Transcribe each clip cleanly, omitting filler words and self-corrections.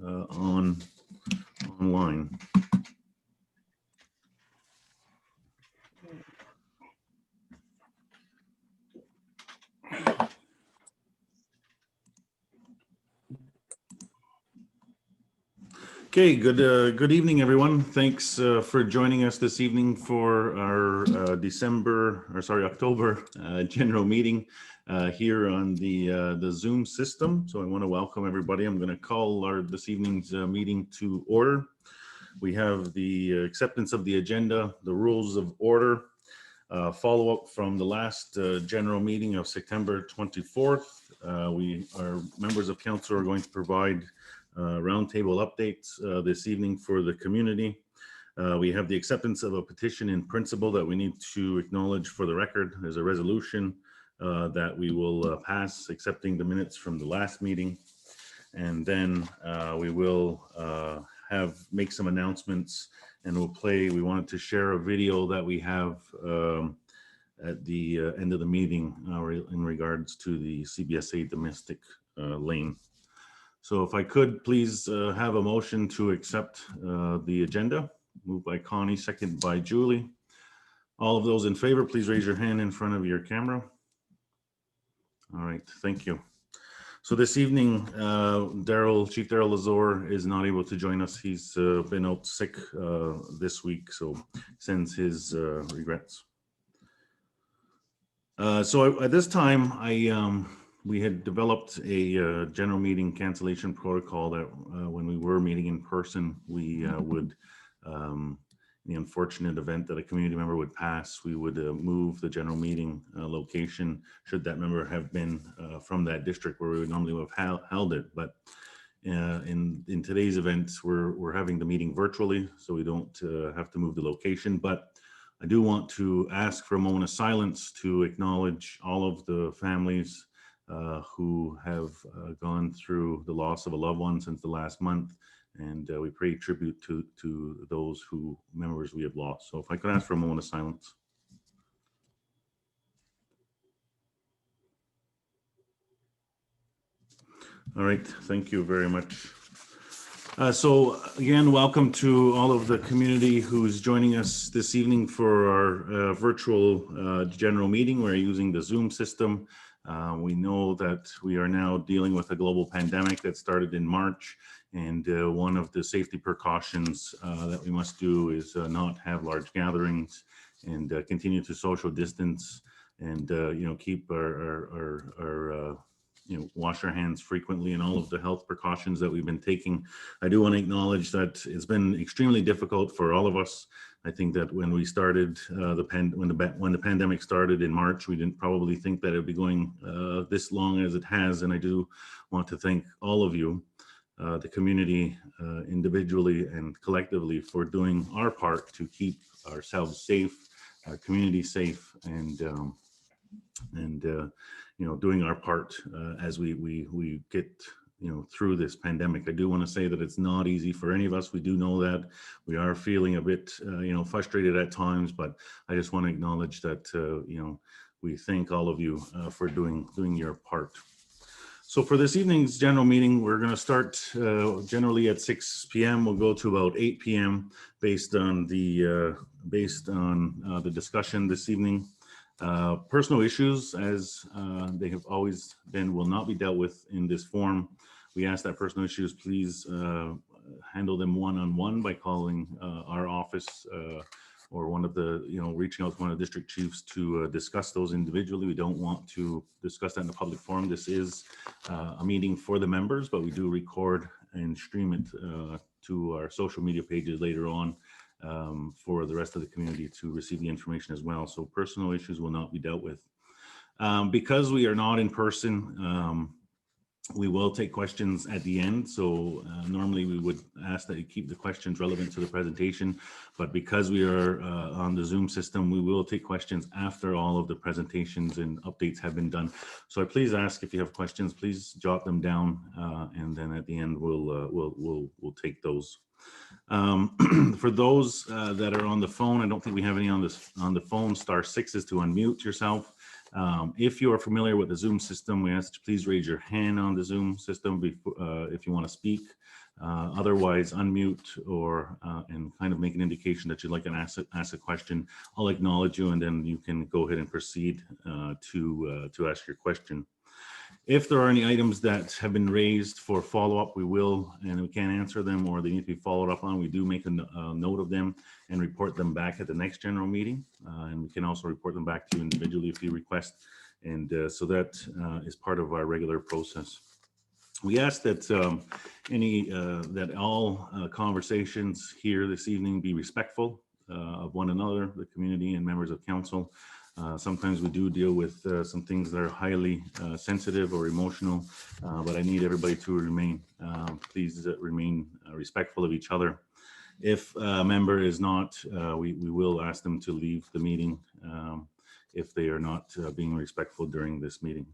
online. Okay, good evening, everyone. Thanks for joining us this evening for our October general meeting here on the Zoom system. So I want to welcome everybody. I'm going to call this evening's meeting to order. We have the acceptance of the agenda, the rules of order, follow-up from the last general meeting of September 24th. Our members of council are going to provide roundtable updates this evening for the community. We have the acceptance of a petition in principle that we need to acknowledge for the record. There's a resolution that we will pass accepting the minutes from the last meeting. And then we will make some announcements, and we wanted to share a video that we have at the end of the meeting in regards to the CBSA domestic lane. So if I could please have a motion to accept the agenda. Moved by Connie, second by Julie. All of those in favor, please raise your hand in front of your camera. All right, thank you. So this evening, Chief Daryl Lazor is not able to join us. He's been out sick this week, so sends his regrets. So at this time, we had developed a general meeting cancellation protocol that when we were meeting in person, we would, in the unfortunate event that a community member would pass, we would move the general meeting location should that member have been from that district where we would normally have held it. But in today's event, we're having the meeting virtually, so we don't have to move the location. But I do want to ask for a moment of silence to acknowledge all of the families who have gone through the loss of a loved one since the last month, and we pay tribute to those members we have lost. So if I could ask for a moment of silence. All right, thank you very much. So again, welcome to all of the community who's joining us this evening for our virtual general meeting. We're using the Zoom system. We know that we are now dealing with a global pandemic that started in March, and one of the safety precautions that we must do is not have large gatherings and continue to social distance, and keep our wash our hands frequently, and all of the health precautions that we've been taking. I do want to acknowledge that it's been extremely difficult for all of us. I think that when we started when the pandemic started in March, we didn't probably think that it would be going this long as it has. And I do want to thank all of you, the community, individually and collectively, for doing our part to keep ourselves safe, our community safe, and doing our part as we get through this pandemic. I do want to say that it's not easy for any of us. We do know that we are feeling a bit frustrated at times, but I just want to acknowledge that we thank all of you for doing your part. So for this evening's general meeting, we're going to start generally at 6 p.m. We'll go to about 8 p.m. based on the discussion this evening. Personal issues, as they have always been, will not be dealt with in this forum. We ask that personal issues please handle them one-on-one by calling our office or one of the, reaching out to one of the district chiefs to discuss those individually. We don't want to discuss that in a public forum. This is a meeting for the members, but we do record and stream it to our social media pages later on for the rest of the community to receive the information as well. So personal issues will not be dealt with. Because we are not in person, we will take questions at the end. So normally we would ask that you keep the questions relevant to the presentation, but because we are on the Zoom system, we will take questions after all of the presentations and updates have been done. So I please ask, if you have questions, please jot them down, and then at the end we'll take those. For those that are on the phone, I don't think we have any on the phone. *6 is to unmute yourself. If you are familiar with the Zoom system, we ask that you please raise your hand on the Zoom system if you want to speak. Otherwise, unmute or and kind of make an indication that you'd like to ask a question. I'll acknowledge you, and then you can go ahead and proceed to ask your question. If there are any items that have been raised for follow-up, we will, and we can't answer them or they need to be followed up on, we do make a note of them and report them back at the next general meeting. And we can also report them back to you individually if you request. And so that is part of our regular process. We ask that that all conversations here this evening be respectful of one another, the community, and members of council. Sometimes we do deal with some things that are highly sensitive or emotional, but I need everybody to remain, please remain respectful of each other. If a member is not, we will ask them to leave the meeting if they are not being respectful during this meeting.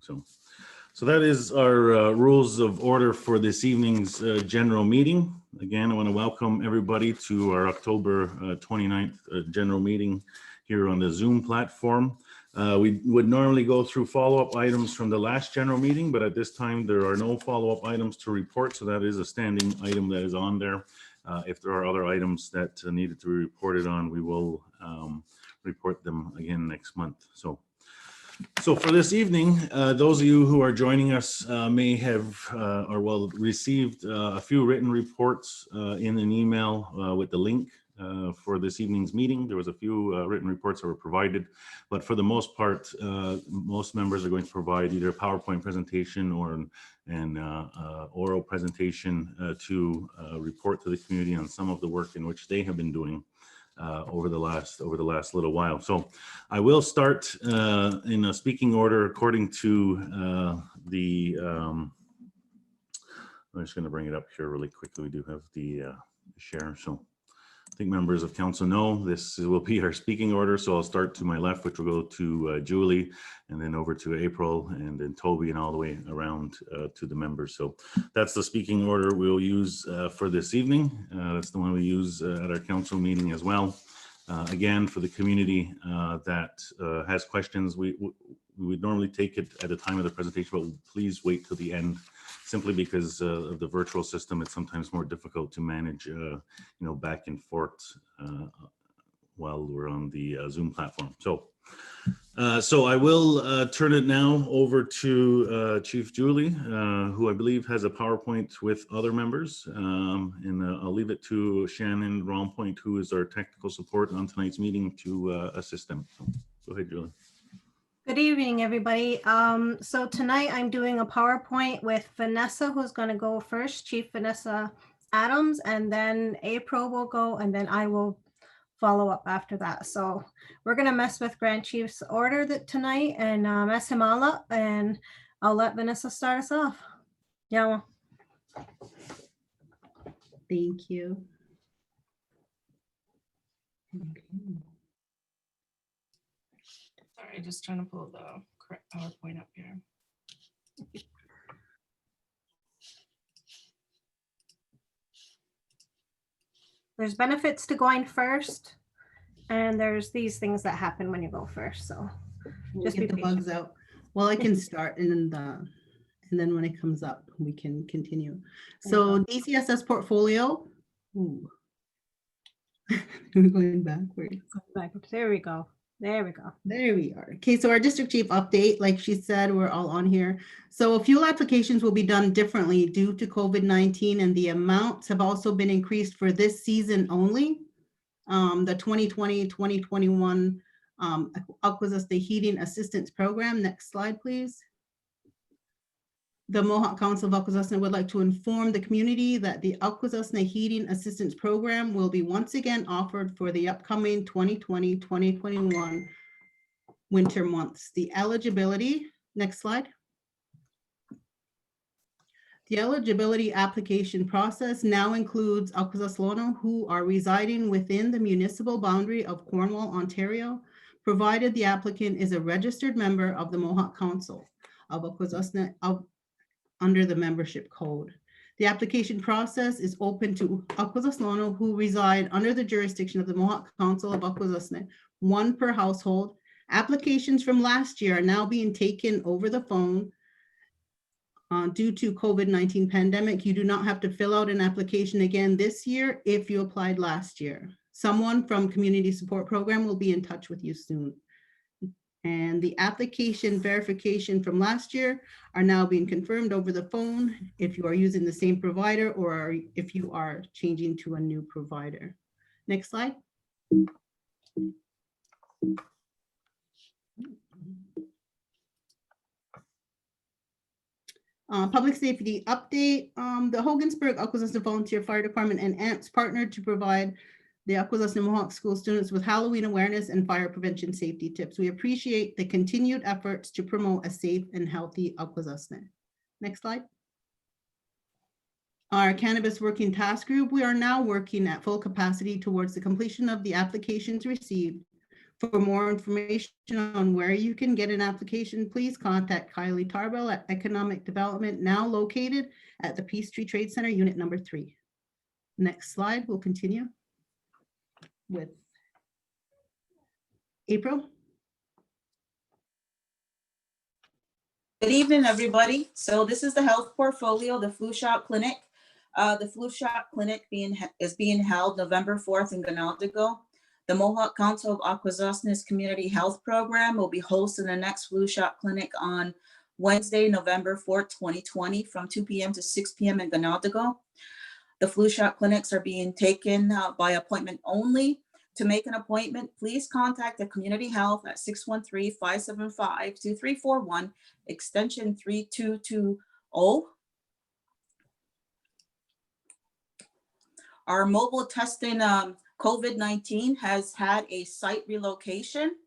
So that is our rules of order for this evening's general meeting. Again, I want to welcome everybody to our October 29th general meeting here on the Zoom platform. We would normally go through follow-up items from the last general meeting, but at this time there are no follow-up items to report, so that is a standing item that is on there. If there are other items that needed to be reported on, we will report them again next month. So for this evening, those of you who are joining us may have or well received a few written reports in an email with the link for this evening's meeting. There was a few written reports that were provided, but for the most part, most members are going to provide either a PowerPoint presentation or an oral presentation to report to the community on some of the work in which they have been doing over the last little while. So I will start in a speaking order according to I'm just going to bring it up here really quickly. We do have the share. So I think members of council know this will be our speaking order. So I'll start to my left, which will go to Julie, and then over to April, and then Toby, and all the way around to the members. So that's the speaking order we'll use for this evening. That's the one we use at our council meeting as well. Again, for the community that has questions, we would normally take it at the time of the presentation, but please wait till the end, simply because of the virtual system. It's sometimes more difficult to manage, back and forth while we're on the Zoom platform. So I will turn it now over to Chief Julie, who I believe has a PowerPoint with other members, and I'll leave it to Shannon Roundtable, who is our technical support on tonight's meeting, to assist them. So go ahead, Julie. Good evening, everybody. So tonight I'm doing a PowerPoint with Vanessa, who's going to go first, Chief Vanessa Adams, and then April will go, and then I will follow up after that. So we're going to mess with Grand Chief's order tonight and mess him all up, and I'll let Vanessa start us off. Yeah. Thank you. Okay. Sorry, just trying to pull the correct PowerPoint up here. There's benefits to going first, and there's these things that happen when you go first. So We'll just get be the patient. bugs out. Well, I can start, and then when it comes up, we can continue. So DCSS portfolio. Ooh. We're going backwards. There we go. There we go. There we are. Okay, so our district chief update, like she said, we're all on here. So fuel applications will be done differently due to COVID-19, and the amounts have also been increased for this season only. The 2020-2021 Akwesasne Heating Assistance Program. Next slide, please. The Mohawk Council of Akwesasne would like to inform the community that the Akwesasne Heating Assistance Program will be once again offered for the upcoming 2020-2021 winter months. The eligibility, next slide. The eligibility application process now includes Akwesasne who are residing within the municipal boundary of Cornwall, Ontario, provided the applicant is a registered member of the Mohawk Council of Akwesasne under the membership code. The application process is open to Akwesasne who reside under the jurisdiction of the Mohawk Council of Akwesasne, one per household. Applications from last year are now being taken over the phone Due to COVID-19 pandemic, you do not have to fill out an application again this year if you applied last year. Someone from Community Support Program will be in touch with you soon. And the application verification from last year are now being confirmed over the phone if you are using the same provider or if you are changing to a new provider. Next slide. Public safety update. The Hogansburg Akwesasne Volunteer Fire Department and AMPS partnered to provide the Akwesasne Mohawk school students with Halloween awareness and fire prevention safety tips. We appreciate the continued efforts to promote a safe and healthy Akwesasne. Next slide. Our cannabis working task group, we are now working at full capacity towards the completion of the applications received. For more information on where you can get an application, please contact Kylie Tarbell at Economic Development, now located at the Peachtree Trade Center, Unit number 3. Next slide, we'll continue with April. Good evening, everybody. So this is the health portfolio, the flu shot clinic. The flu shot clinic is being held November 4th in Kentenhkó. The Mohawk Council of Akwesasne's Community Health Program will be hosting the next flu shot clinic on Wednesday, November 4th, 2020 from 2 p.m. to 6 p.m. in Kentenhkó. The flu shot clinics are being taken by appointment only. To make an appointment, please contact the Community Health at 613-575-2341, extension 3220. Our mobile testing COVID-19 has had a site relocation.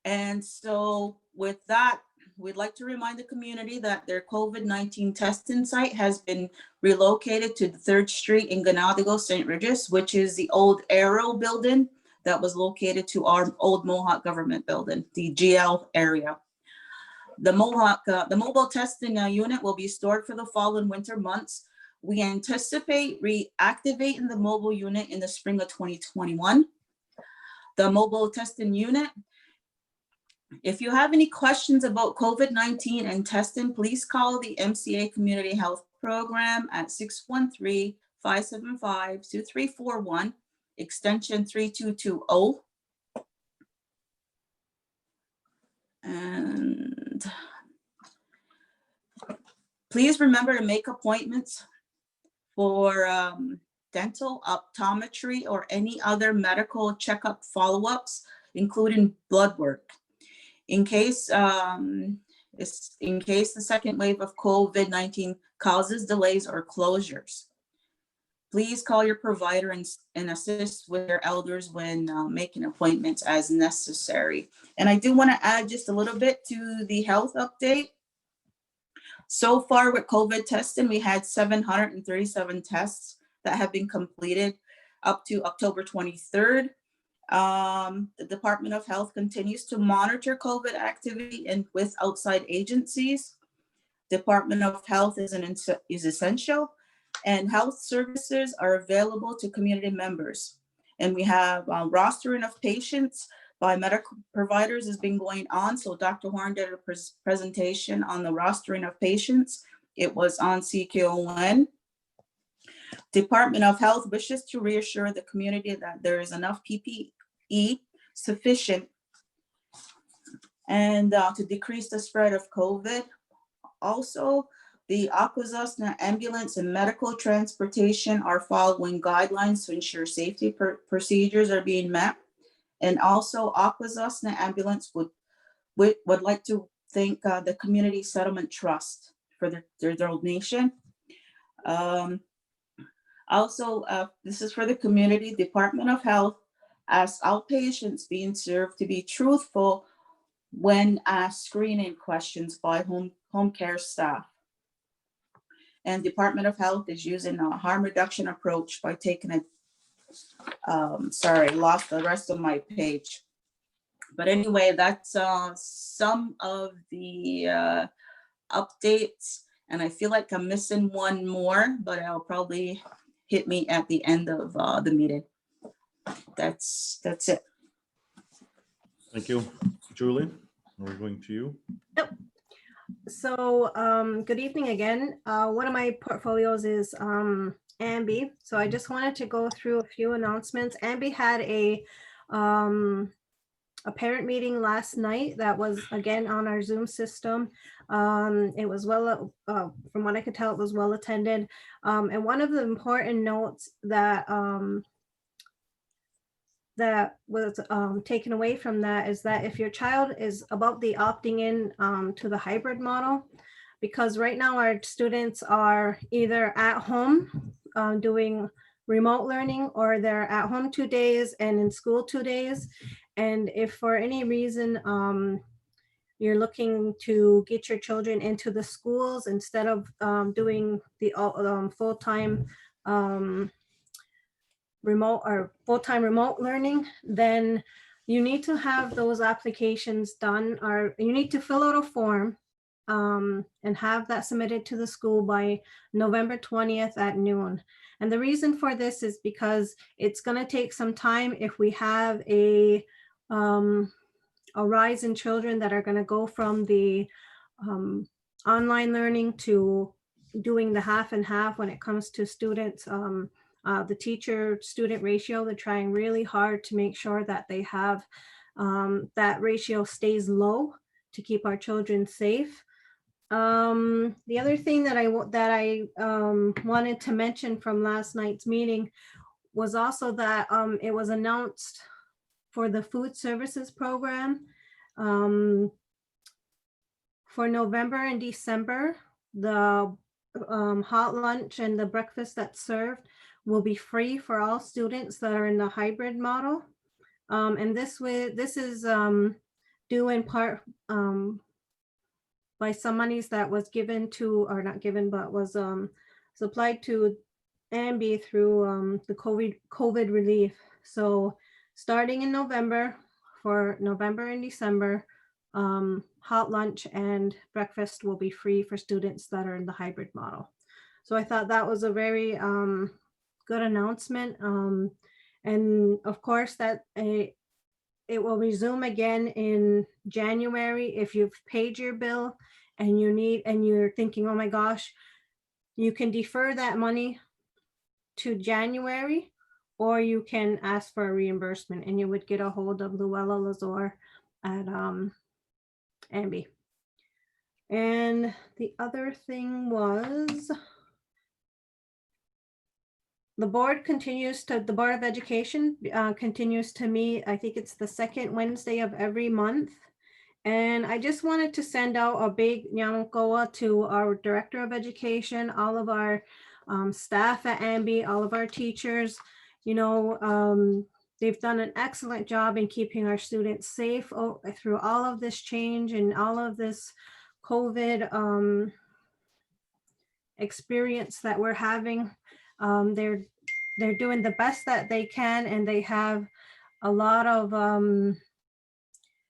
And so with that, we'd like to remind the community that their COVID-19 testing site has been relocated to the 3rd Street in Kentenhkó, St. Regis, which is the old Arrow building that was located to our old Mohawk government building, the GL area. The mobile testing unit will be stored for the fall and winter months. We anticipate reactivating the mobile unit in the spring of 2021. The mobile testing unit, if you have any questions about COVID-19 and testing, please call the MCA Community Health Program at 613-575-2341, extension 3220. And please remember to make appointments for dental, optometry, or any other medical checkup follow-ups, including blood work. In case the second wave of COVID-19 causes delays or closures, please call your provider and assist with their elders when making appointments as necessary. And I do want to add just a little bit to the health update. So far with COVID testing, we had 737 tests that have been completed up to October 23rd. The Department of Health continues to monitor COVID activity and with outside agencies. Department of Health is essential, and health services are available to community members. And we have rostering of patients by medical providers has been going on. So Dr. Horn did a presentation on the rostering of patients. It was on Seskehkó. Department of Health wishes to reassure the community that there is enough PPE sufficient and to decrease the spread of COVID. Also, the Akwesasne ambulance and medical transportation are following guidelines to ensure safety procedures are being met. And also Akwesasne ambulance would like to thank the Community Settlement Trust for their donation. Also, this is for the community. Department of Health asks outpatients being served to be truthful when asked screening questions by home care staff. And Department of Health is using a harm reduction approach by taking a, sorry, lost the rest of my page. But anyway, that's some of the updates. And I feel like I'm missing one more, but I'll probably hit me at the end of the meeting. That's it. Thank you, Julie. We're going to you. So good evening again. One of my portfolios is Ambi. So I just wanted to go through a few announcements. Ambi had a parent meeting last night that was again on our Zoom system. It was from what I could tell, it was well attended. And one of the important notes that that was taken away from that is that if your child is about the opting in to the hybrid model, because right now our students are either at home doing remote learning, or they're at home 2 days and in school 2 days. And if for any reason you're looking to get your children into the schools instead of doing the full-time remote learning, then you need to have those applications done, or you need to fill out a form and have that submitted to the school by November 20th at noon. And the reason for this is because it's going to take some time if we have a rise in children that are going to go from the online learning to doing the half and half when it comes to students. The teacher-student ratio, they're trying really hard to make sure that they have that ratio stays low to keep our children safe. The other thing that I wanted to mention from last night's meeting was also that it was announced for the food services program for November and December. The hot lunch and the breakfast that's served will be free for all students that are in the hybrid model. And this is due in part by some monies that was given to, or not given, but was supplied to Ambi through the COVID relief. So starting in November, for November and December, hot lunch and breakfast will be free for students that are in the hybrid model. So I thought that was a very good announcement. And of course that it will resume again in January. If you've paid your bill and you're thinking, oh my gosh, you can defer that money to January, or you can ask for a reimbursement, and you would get a hold of Luella Lazor at Ambi. And the other thing was the Board of Education continues to meet. I think it's the second Wednesday of every month. And I just wanted to send out a big Nyamankoa to our Director of Education, all of our staff at Ambi, all of our teachers. You know, they've done an excellent job in keeping our students safe through all of this change and all of this COVID experience that we're having. They're doing the best that they can, and they have a lot of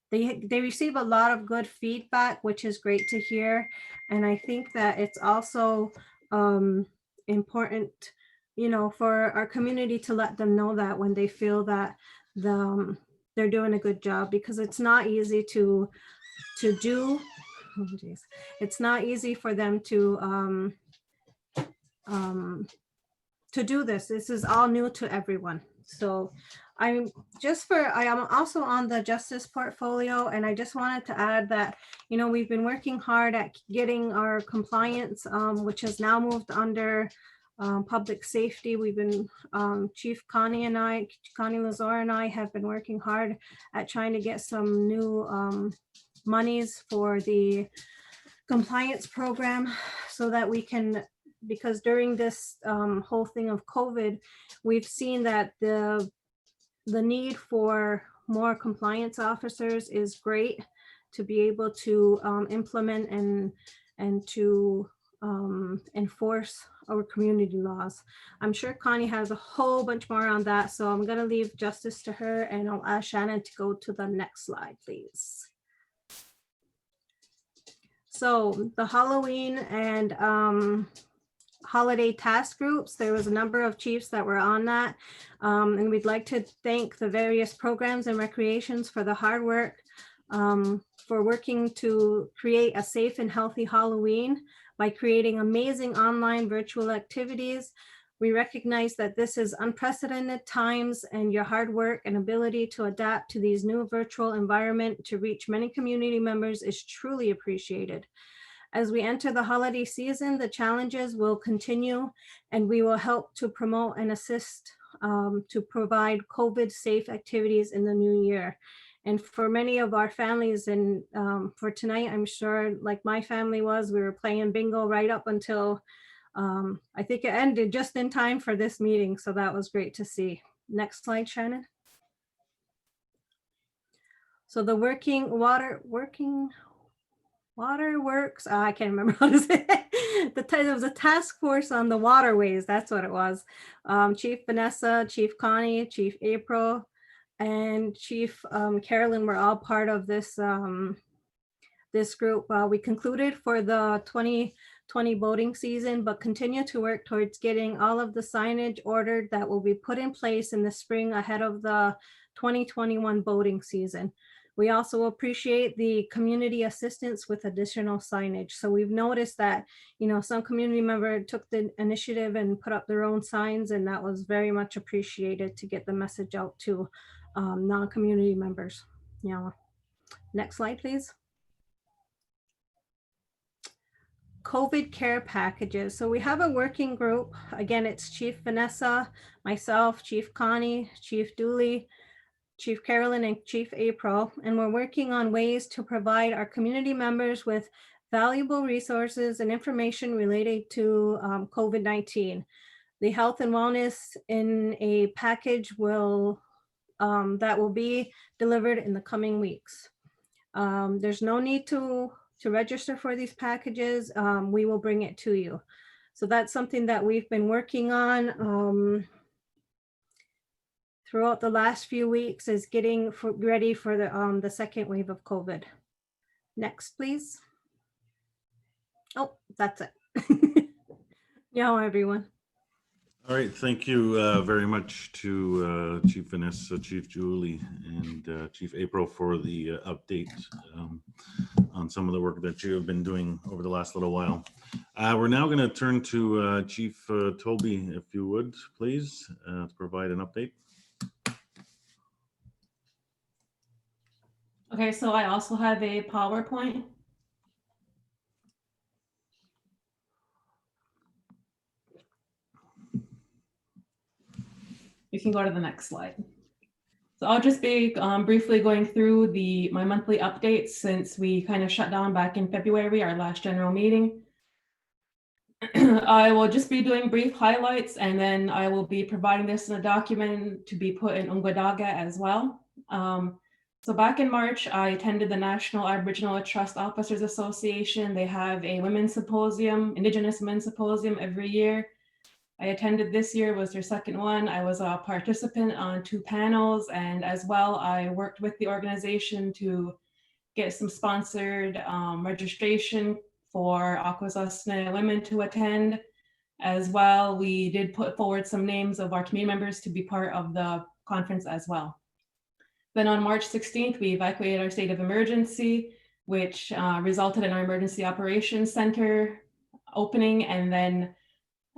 they receive a lot of good feedback, which is great to hear. And I think that it's also important, you know, for our community to let them know that when they feel that they're doing a good job, because it's not easy to do. Oh, geez. It's not easy for them to do this. This is all new to everyone. So I am also on the justice portfolio, and I just wanted to add that, you know, we've been working hard at getting our compliance, which has now moved under public safety. We've been, Chief Connie Lazor and I have been working hard at trying to get some new monies for the compliance program so that we can, because during this whole thing of COVID, we've seen that the need for more compliance officers is great to be able to implement and to enforce our community laws. I'm sure Connie has a whole bunch more on that, so I'm going to leave justice to her, and I'll ask Shannon to go to the next slide, please. So the Halloween and holiday task groups, there was a number of chiefs that were on that, and we'd like to thank the various programs and recreations for the hard work for working to create a safe and healthy Halloween by creating amazing online virtual activities. We recognize that this is unprecedented times, and your hard work and ability to adapt to these new virtual environment to reach many community members is truly appreciated. As we enter the holiday season, the challenges will continue, and we will help to promote and assist to provide COVID-safe activities in the new year. And for many of our families, and for tonight, I'm sure like my family was, we were playing bingo right up until I think it ended just in time for this meeting. So that was great to see. Next slide, Shannon. So the waterworks, I can't remember how to say it. It was a task force on the waterways. That's what it was. Chief Vanessa, Chief Connie, Chief April, and Chief Carolyn were all part of this this group. We concluded for the 2020 boating season, but continue to work towards getting all of the signage ordered that will be put in place in the spring ahead of the 2021 boating season. We also appreciate the community assistance with additional signage. So we've noticed that, you know, some community member took the initiative and put up their own signs, and that was very much appreciated to get the message out to non-community members. Yeah. Next slide, please. COVID care packages. So we have a working group. Again, it's Chief Vanessa, myself, Chief Connie, Chief Dooley, Chief Carolyn, and Chief April, and we're working on ways to provide our community members with valuable resources and information related to COVID-19. The health and wellness in a package will that will be delivered in the coming weeks. There's no need to register for these packages. We will bring it to you. So that's something that we've been working on throughout the last few weeks, is getting ready for the second wave of COVID. Next, please. Oh, that's it. Yeah, everyone. All right, thank you very much to Chief Vanessa, Chief Julie, and Chief April for the update on some of the work that you have been doing over the last little while. We're now going to turn to Chief Toby, if you would, please, to provide an update. Okay, so I also have a PowerPoint. You can go to the next slide. So I'll just be briefly going through my monthly updates since we kind of shut down back in February, our last general meeting. I will just be doing brief highlights, and then I will be providing this in a document to be put in Ungwadaga as well. So back in March, I attended the National Aboriginal Trust Officers Association. They have a women's symposium, Indigenous Women's Symposium every year. I attended this year, was their second one. I was a participant on 2 panels, and as well, I worked with the organization to get some sponsored registration for Akwesasne women to attend. As well, we did put forward some names of our community members to be part of the conference as well. Then on March 16th, we evacuated our state of emergency, which resulted in our Emergency Operations Center opening. And then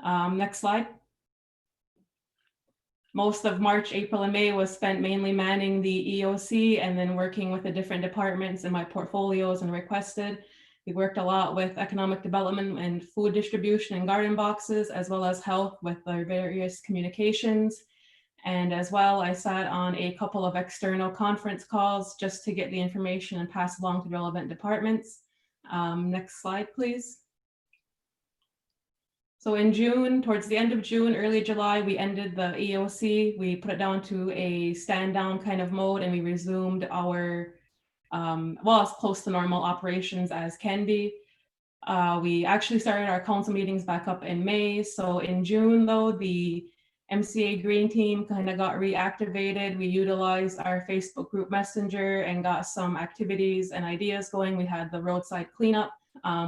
next slide. Most of March, April, and May was spent mainly manning the EOC and then working with the different departments in my portfolios and requested. We worked a lot with economic development and food distribution and garden boxes, as well as health with our various communications. And as well, I sat on a couple of external conference calls just to get the information and pass along to relevant departments. Next slide, please. So in June, towards the end of June, early July, we ended the EOC. We put it down to a stand down kind of mode, and we resumed our, well, as close to normal operations as can be. We actually started our council meetings back up in May. So in June, though, the MCA Green Team kind of got reactivated. We utilized our Facebook group messenger and got some activities and ideas going. We had the roadside cleanup.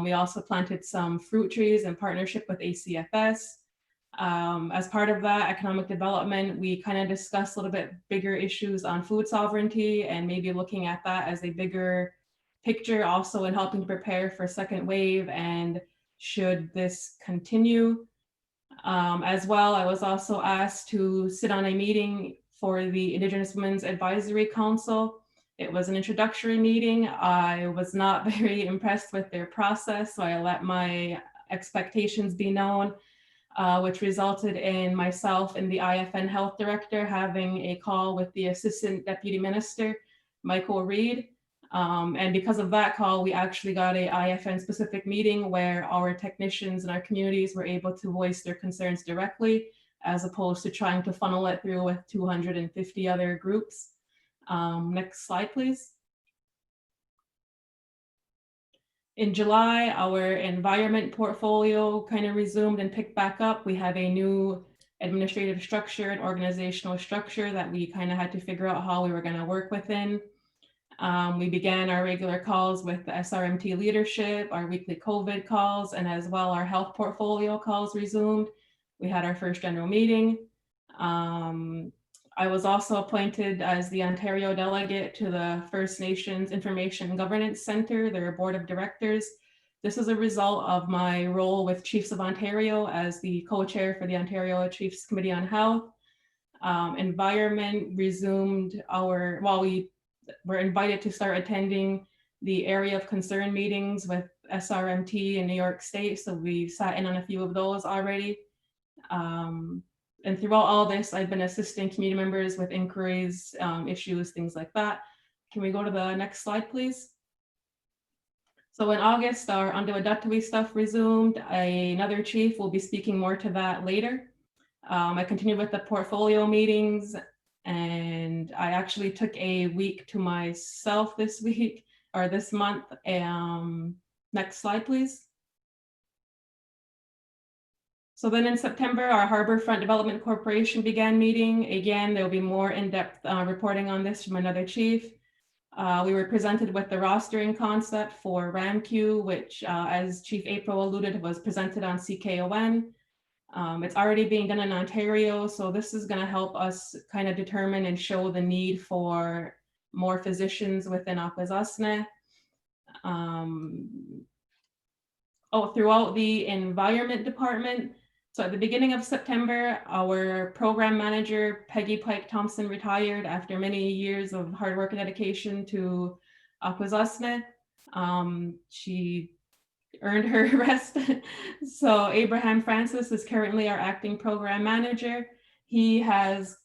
We also planted some fruit trees in partnership with ACFS. As part of that economic development, we kind of discussed a little bit bigger issues on food sovereignty and maybe looking at that as a bigger picture, also in helping to prepare for second wave and should this continue. As well, I was also asked to sit on a meeting for the Indigenous Women's Advisory Council. It was an introductory meeting. I was not very impressed with their process, so I let my expectations be known, which resulted in myself and the IFN Health Director having a call with the Assistant Deputy Minister, Michael Reed. And because of that call, we actually got a IFN specific meeting where our technicians in our communities were able to voice their concerns directly, as opposed to trying to funnel it through with 250 other groups. Next slide, please. In July, our environment portfolio kind of resumed and picked back up. We have a new administrative structure and organizational structure that we kind of had to figure out how we were going to work within. We began our regular calls with the SRMT leadership, our weekly COVID calls, and as well our health portfolio calls resumed. We had our first general meeting. I was also appointed as the Ontario delegate to the First Nations Information Governance Center, their board of directors. This is a result of my role with Chiefs of Ontario as the co-chair for the Ontario Chiefs Committee on Health. Environment resumed we were invited to start attending the area of concern meetings with SRMT in New York State. So we sat in on a few of those already. And throughout all this, I've been assisting community members with inquiries, issues, things like that. Can we go to the next slide, please? So in August, our Untitled stuff resumed. Another chief will be speaking more to that later. I continued with the portfolio meetings, and I actually took a week to myself this week or this month. Next slide, please. So then in September, our Harborfront Development Corporation began meeting. Again, there will be more in-depth reporting on this from another chief. We were presented with the rostering concept for RAMQ, which as Chief April alluded, was presented on CKON. It's already being done in Ontario, so this is going to help us kind of determine and show the need for more physicians within Akwesasne. Throughout the environment department, so at the beginning of September, our program manager, Peggy Pike Thompson, retired after many years of hard work and dedication to Akwesasne. She earned her rest. So Abraham Francis is currently our acting program manager. He has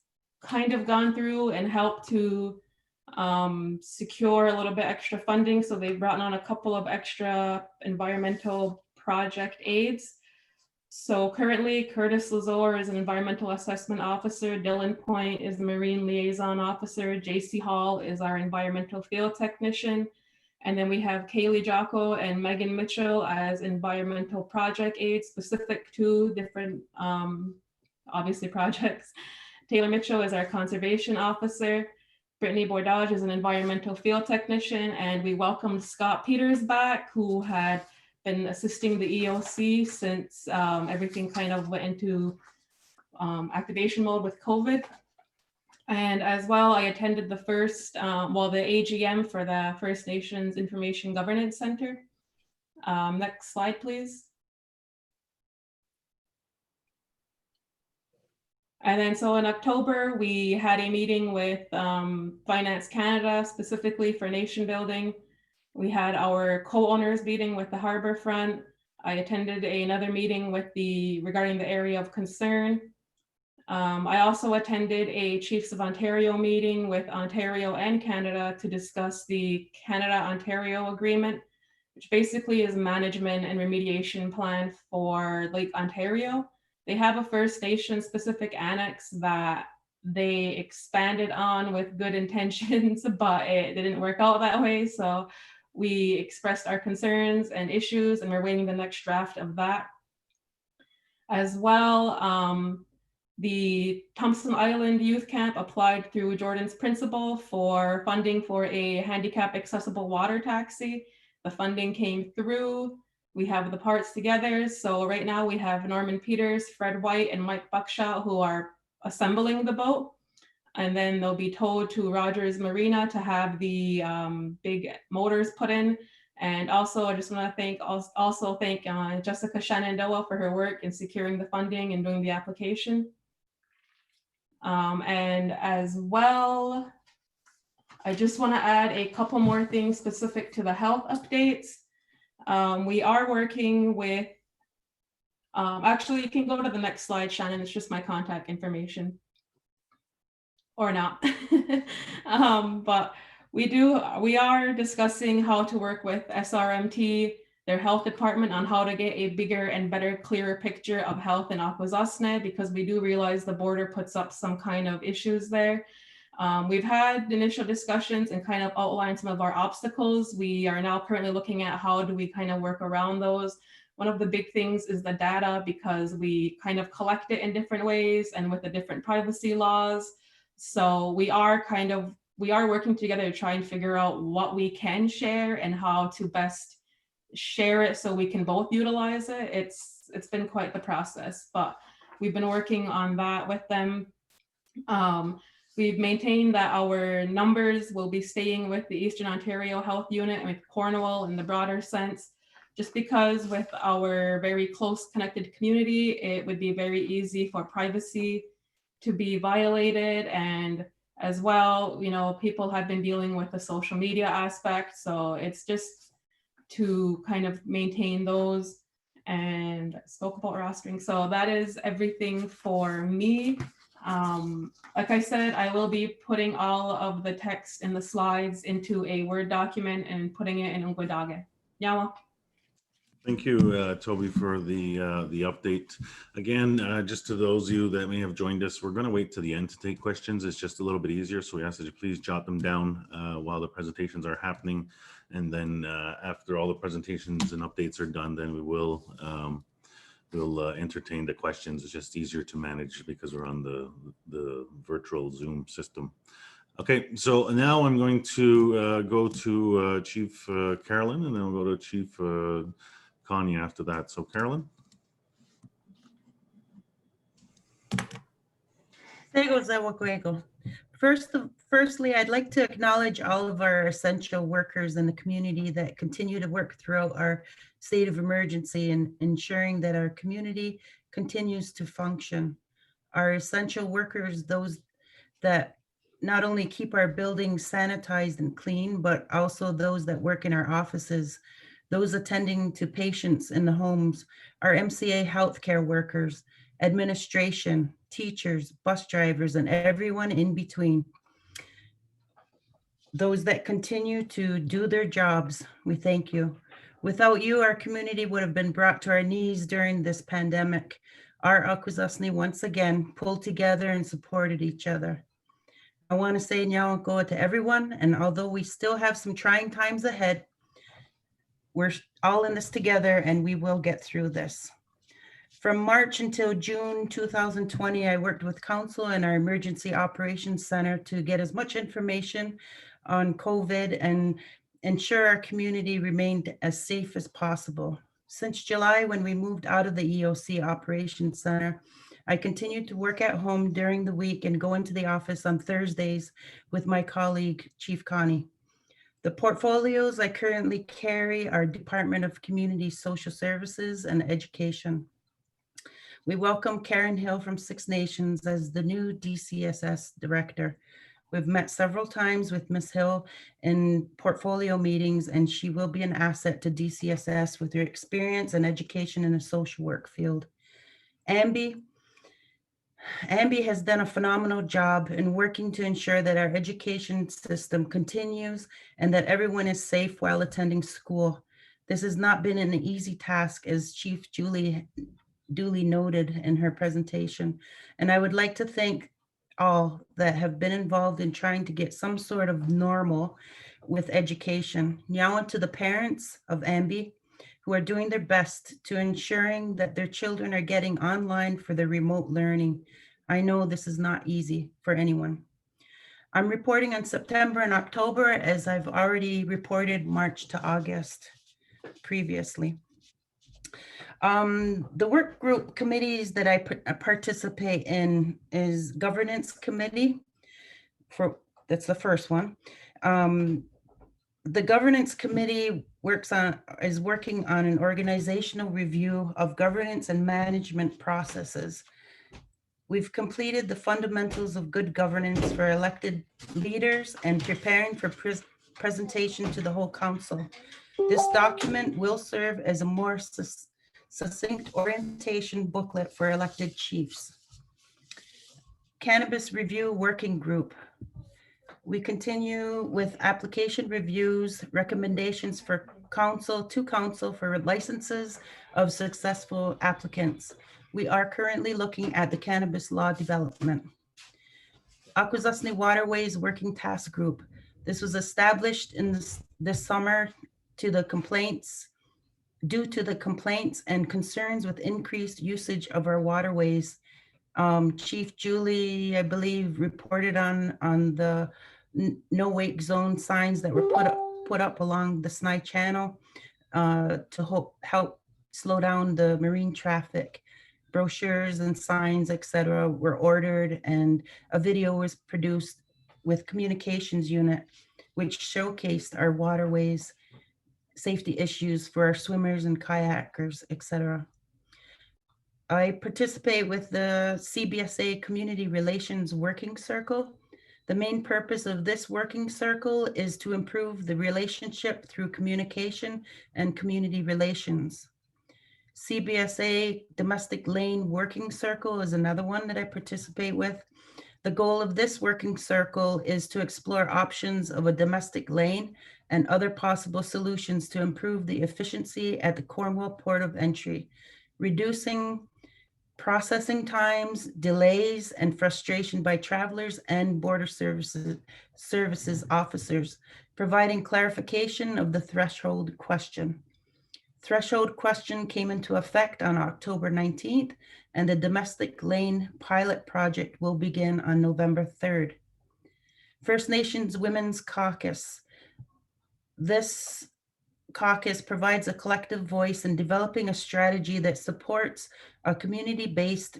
kind of gone through and helped to secure a little bit extra funding. So they've brought on a couple of extra environmental project aids. So currently Curtis Lazor is an environmental assessment officer. Dylan Point is the marine liaison officer. JC Hall is our environmental field technician. And then we have Kaylee Jocko and Megan Mitchell as environmental project aides specific to different, obviously, projects. Taylor Mitchell is our conservation officer. Brittany Bordage is an environmental field technician. And we welcomed Scott Peters back, who had been assisting the EOC since everything kind of went into activation mode with COVID. And as well, I attended the first, the AGM for the First Nations Information Governance Center. Next slide, please. And then so in October, we had a meeting with Finance Canada, specifically for nation building. We had our co-owners meeting with the Harborfront. I attended another meeting with regarding the area of concern. I also attended a Chiefs of Ontario meeting with Ontario and Canada to discuss the Canada-Ontario agreement, which basically is management and remediation plan for Lake Ontario. They have a First Nation specific annex that they expanded on with good intentions, but it didn't work out that way. So we expressed our concerns and issues, and we're waiting the next draft of that. As well, the Thompson Island Youth Camp applied through Jordan's Principal for funding for a handicap accessible water taxi. The funding came through. we have the parts together. So right now we have Norman Peters, Fred White, and Mike Buckshot who are assembling the boat. And then they'll be towed to Rogers Marina to have the big motors put in. And also, I just want to thank Jessica Shenandoah for her work in securing the funding and doing the application. And as well, I just want to add a couple more things specific to the health updates. We are working with, actually, you can go to the next slide, Shannon. It's just my contact information. Or not. But we are discussing how to work with SRMT, their health department, on how to get a bigger and better, clearer picture of health in Akwesasne, because we do realize the border puts up some kind of issues there. We've had initial discussions and kind of outlined some of our obstacles. We are now currently looking at how do we kind of work around those. One of the big things is the data, because we kind of collect it in different ways and with the different privacy laws. So we are working together to try and figure out what we can share and how to best share it so we can both utilize it. It's been quite the process, but we've been working on that with them. We've maintained that our numbers will be staying with the Eastern Ontario Health Unit and with Cornwall in the broader sense, just because with our very close connected community, it would be very easy for privacy to be violated. And as well, you know, people have been dealing with the social media aspect. So it's just to kind of maintain those. And I spoke about rostering. So that is everything for me. Like I said, I will be putting all of the text in the slides into a Word document and putting it in Ungwadage. Yawa. Thank you, Toby, for the update. Again, just to those of you that may have joined us, we're going to wait to the end to take questions. It's just a little bit easier, so we ask that you please jot them down while the presentations are happening. And then after all the presentations and updates are done, then we will we'll entertain the questions. It's just easier to manage because we're on the virtual Zoom system. Okay, so now I'm going to go to Chief Carolyn, and then we'll go to Chief Connie after that. So Carolyn. Firstly, I'd like to acknowledge all of our essential workers in the community that continue to work throughout our state of emergency and ensuring that our community continues to function. Our essential workers, those that not only keep our buildings sanitized and clean, but also those that work in our offices, those attending to patients in the homes, our MCA healthcare workers, administration, teachers, bus drivers, and everyone in between. Those that continue to do their jobs, we thank you. Without you, our community would have been brought to our knees during this pandemic. Our Akwesasne once again pulled together and supported each other. I want to say Kentenhkó to everyone, and although we still have some trying times ahead, we're all in this together and we will get through this. From March until June 2020, I worked with Council and our Emergency Operations Center to get as much information on COVID and ensure our community remained as safe as possible. Since July, when we moved out of the EOC Operations Center, I continued to work at home during the week and go into the office on Thursdays with my colleague, Chief Connie. The portfolios I currently carry are Department of Community Social Services and Education. We welcome Karen Hill from Six Nations as the new DCSS Director. We've met several times with Ms. Hill in portfolio meetings, and she will be an asset to DCSS with her experience and education in the social work field. Ambi has done a phenomenal job in working to ensure that our education system continues and that everyone is safe while attending school. This has not been an easy task, as Chief Julie duly noted in her presentation. And I would like to thank all that have been involved in trying to get some sort of normal with education. Nyawa to the parents of Ambi, who are doing their best to ensuring that their children are getting online for their remote learning. I know this is not easy for anyone. I'm reporting on September and October, as I've already reported March to August previously. The work group committees that I participate in is governance committee. That's the first one. The governance committee is working on an organizational review of governance and management processes. We've completed the fundamentals of good governance for elected leaders and preparing for presentation to the whole council. This document will serve as a more succinct orientation booklet for elected chiefs. Cannabis Review Working Group. We continue with application reviews, recommendations for council for licenses of successful applicants. We are currently looking at the cannabis law development. Akwesasne Waterways Working Task Group. This was established in this summer due to the complaints and concerns with increased usage of our waterways. Chief Julie, I believe, reported on the no wake zone signs that were put up along the Sny Channel to help slow down the marine traffic. Brochures and signs, etc., were ordered, and a video was produced with communications unit, which showcased our waterways safety issues for our swimmers and kayakers, etc. I participate with the CBSA Community Relations Working Circle. The main purpose of this working circle is to improve the relationship through communication and community relations. CBSA Domestic Lane Working Circle is another one that I participate with. The goal of this working circle is to explore options of a domestic lane and other possible solutions to improve the efficiency at the Cornwall Port of Entry, reducing processing times, delays, and frustration by travelers and border services officers, providing clarification of the threshold question. Threshold question came into effect on October 19th, and the domestic lane pilot project will begin on November 3rd. First Nations Women's Caucus. This caucus provides a collective voice in developing a strategy that supports a community-based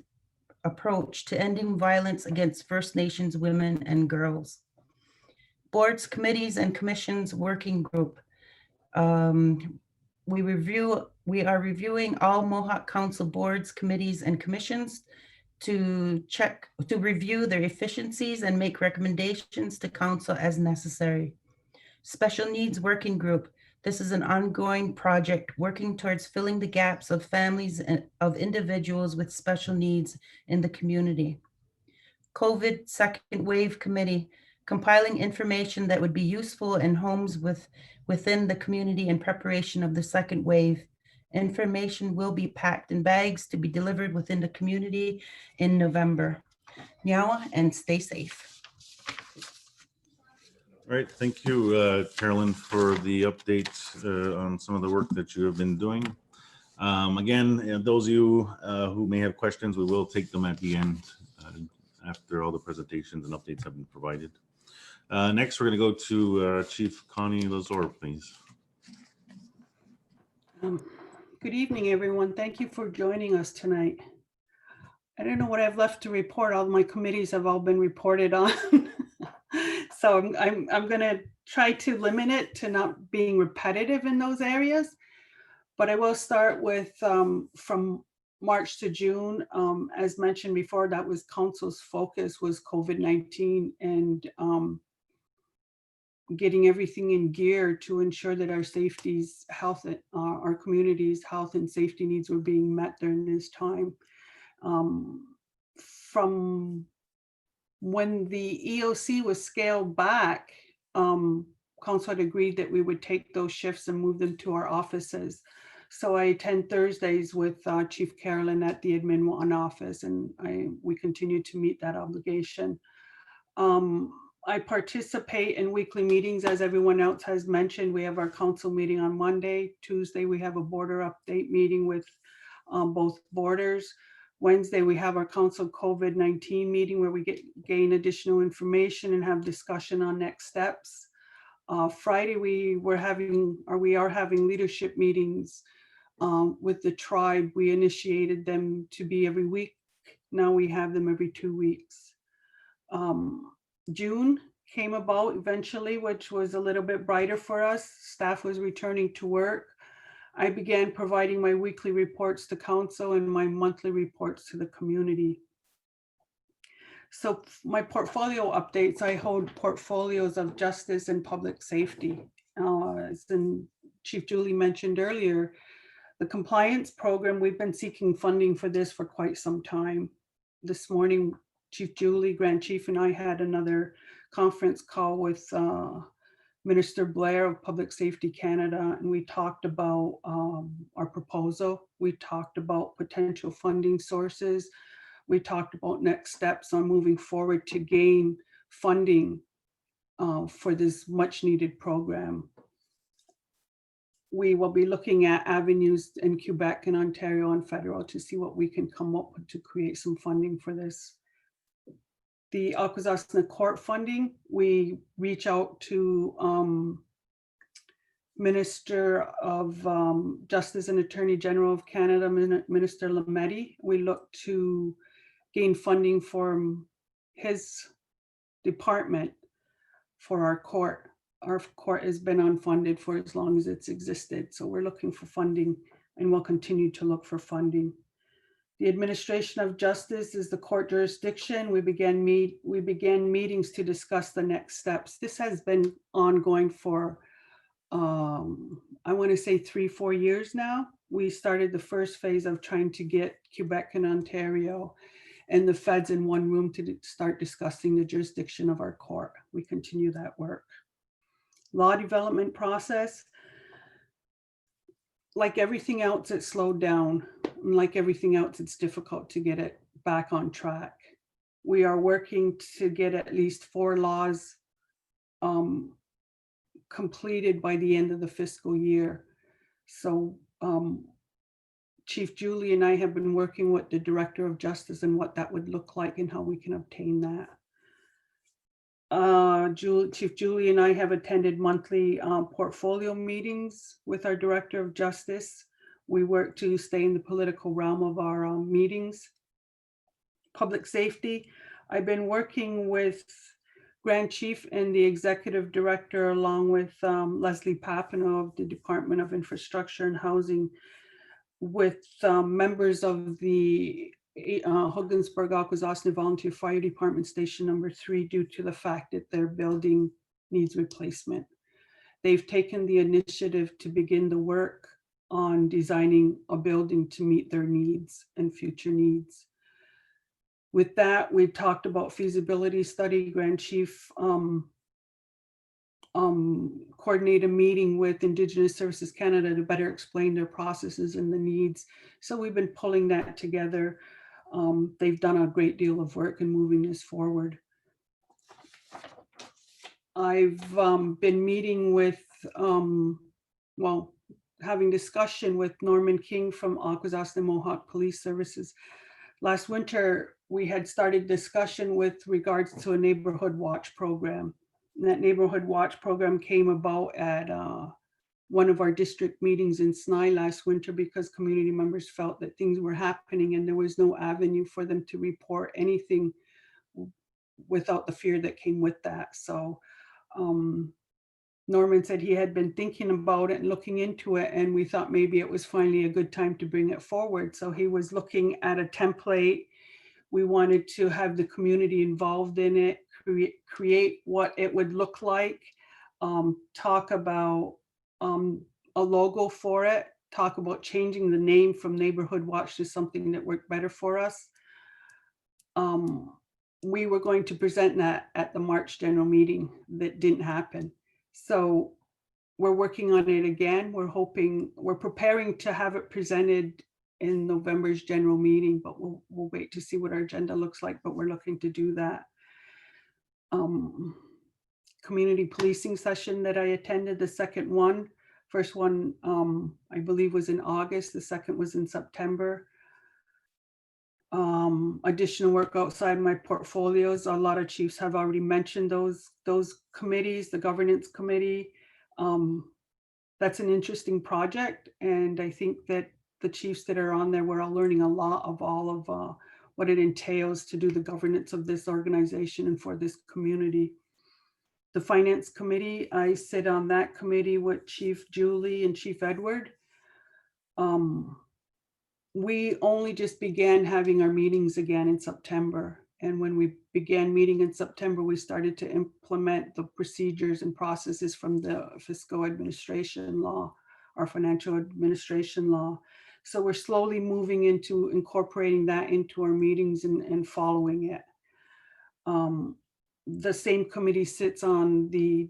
approach to ending violence against First Nations women and girls. Boards, committees, and commissions working group. We are reviewing all Mohawk Council boards, committees, and commissions to review their efficiencies and make recommendations to council as necessary. Special Needs Working Group. This is an ongoing project working towards filling the gaps of families and of individuals with special needs in the community. COVID Second Wave Committee, compiling information that would be useful in homes within the community in preparation of the second wave. Information will be packed in bags to be delivered within the community in November. Nyawa, and stay safe. All right, thank you, Carolyn, for the updates on some of the work that you have been doing. Again, those of you who may have questions, we will take them at the end after all the presentations and updates have been provided. Next, we're going to go to Chief Connie Lazor, please. Good evening, everyone. Thank you for joining us tonight. I don't know what I've left to report. All my committees have all been reported on. So I'm going to try to limit it to not being repetitive in those areas. But I will start with from March to June. As mentioned before, that was council's focus was COVID-19 and getting everything in gear to ensure that our safety's health, our community's health and safety needs were being met during this time. From when the EOC was scaled back, council had agreed that we would take those shifts and move them to our offices. So I attend Thursdays with Chief Carolyn at the Admin 1 office, and we continue to meet that obligation. I participate in weekly meetings, as everyone else has mentioned. We have our council meeting on Monday. Tuesday, we have a border update meeting with both borders. Wednesday, we have our council COVID-19 meeting where we gain additional information and have discussion on next steps. Friday, we are having leadership meetings With the tribe, we initiated them to be every week. Now we have them every 2 weeks. June came about eventually, which was a little bit brighter for us. Staff was returning to work. I began providing my weekly reports to council and my monthly reports to the community. So my portfolio updates, I hold portfolios of justice and public safety. As Chief Julie mentioned earlier, the compliance program, we've been seeking funding for this for quite some time. This morning, Chief Julie, Grand Chief, and I had another conference call with Minister Blair of Public Safety Canada, and we talked about our proposal. We talked about potential funding sources. We talked about next steps on moving forward to gain funding for this much needed program. We will be looking at avenues in Quebec and Ontario and federal to see what we can come up with to create some funding for this. The Akwesasne court funding, we reach out to Minister of Justice and Attorney General of Canada, Minister Lametti. We look to gain funding from his department for our court. Our court has been unfunded for as long as it's existed. So we're looking for funding and we'll continue to look for funding. The administration of justice is the court jurisdiction. We began meetings to discuss the next steps. This has been ongoing for, I want to say 3-4 years now. We started the first phase of trying to get Quebec and Ontario and the feds in one room to start discussing the jurisdiction of our court. We continue that work. Law development process, like everything else, it slowed down. And like everything else, it's difficult to get it back on track. We are working to get at least 4 laws completed by the end of the fiscal year. So Chief Julie and I have been working with the Director of Justice and what that would look like and how we can obtain that. Chief Julie and I have attended monthly portfolio meetings with our Director of Justice. We work to stay in the political realm of our meetings. Public safety, I've been working with Grand Chief and the Executive Director along with Leslie Papineau of the Department of Infrastructure and Housing with members of the Hogansburg Akwesasne Volunteer Fire Department Station number 3 due to the fact that their building needs replacement. They've taken the initiative to begin the work on designing a building to meet their needs and future needs. With that, we talked about feasibility study. Grand Chief coordinate a meeting with Indigenous Services Canada to better explain their processes and the needs. So we've been pulling that together. They've done a great deal of work in moving this forward. I've been meeting with, having discussion with Norman King from Akwesasne Mohawk Police Services. Last winter, we had started discussion with regards to a neighborhood watch program. And that neighborhood watch program came about at one of our district meetings in Snai last winter because community members felt that things were happening and there was no avenue for them to report anything without the fear that came with that. So Norman said he had been thinking about it and looking into it, and we thought maybe it was finally a good time to bring it forward. So he was looking at a template. We wanted to have the community involved in it, create what it would look like, talk about a logo for it, talk about changing the name from Neighborhood Watch to something that worked better for us. We were going to present that at the March general meeting. That didn't happen. So we're working on it again. We're preparing to have it presented in November's general meeting, but we'll wait to see what our agenda looks like, but we're looking to do that. Community policing session that I attended, the second one. First one, I believe was in August. The second was in September. Additional work outside my portfolios. A lot of chiefs have already mentioned those committees, the governance committee, that's an interesting project. And I think that the chiefs that are on there, we're all learning a lot of all of what it entails to do the governance of this organization and for this community. The Finance Committee, I sit on that committee with Chief Julie and Chief Edward. We only just began having our meetings again in September. And when we began meeting in September, we started to implement the procedures and processes from the fiscal administration law, our financial administration law. So we're slowly moving into incorporating that into our meetings and following it. The same committee sits on the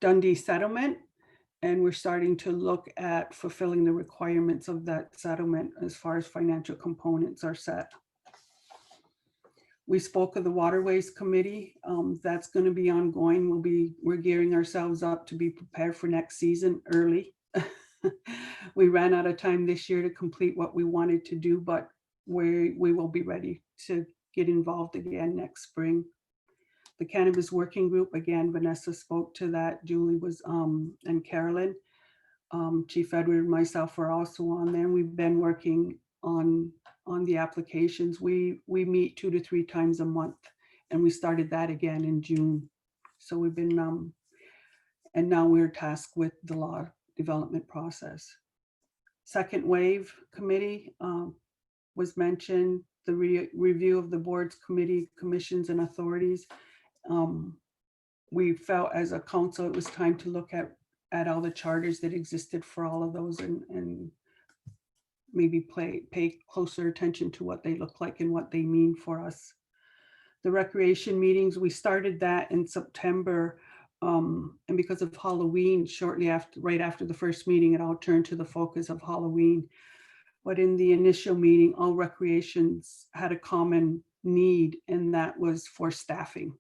Dundee settlement, and we're starting to look at fulfilling the requirements of that settlement as far as financial components are set. We spoke of the Waterways Committee. That's going to be ongoing. We're gearing ourselves up to be prepared for next season early. We ran out of time this year to complete what we wanted to do, but we will be ready to get involved again next spring. The Cannabis Working Group, again, Vanessa spoke to that. Julie was, and Carolyn, Chief Edward and myself are also on there. We've been working on the applications. We meet 2 to 3 times a month, and we started that again in June. So we've been, and now we're tasked with the law development process. Second Wave Committee was mentioned, the review of the board's committee, commissions, and authorities. We felt as a council it was time to look at all the charters that existed for all of those and maybe pay closer attention to what they look like and what they mean for us. The recreation meetings, we started that in September, and because of Halloween, right after the first meeting, it all turned to the focus of Halloween. But in the initial meeting, all recreations had a common need, and that was for staffing.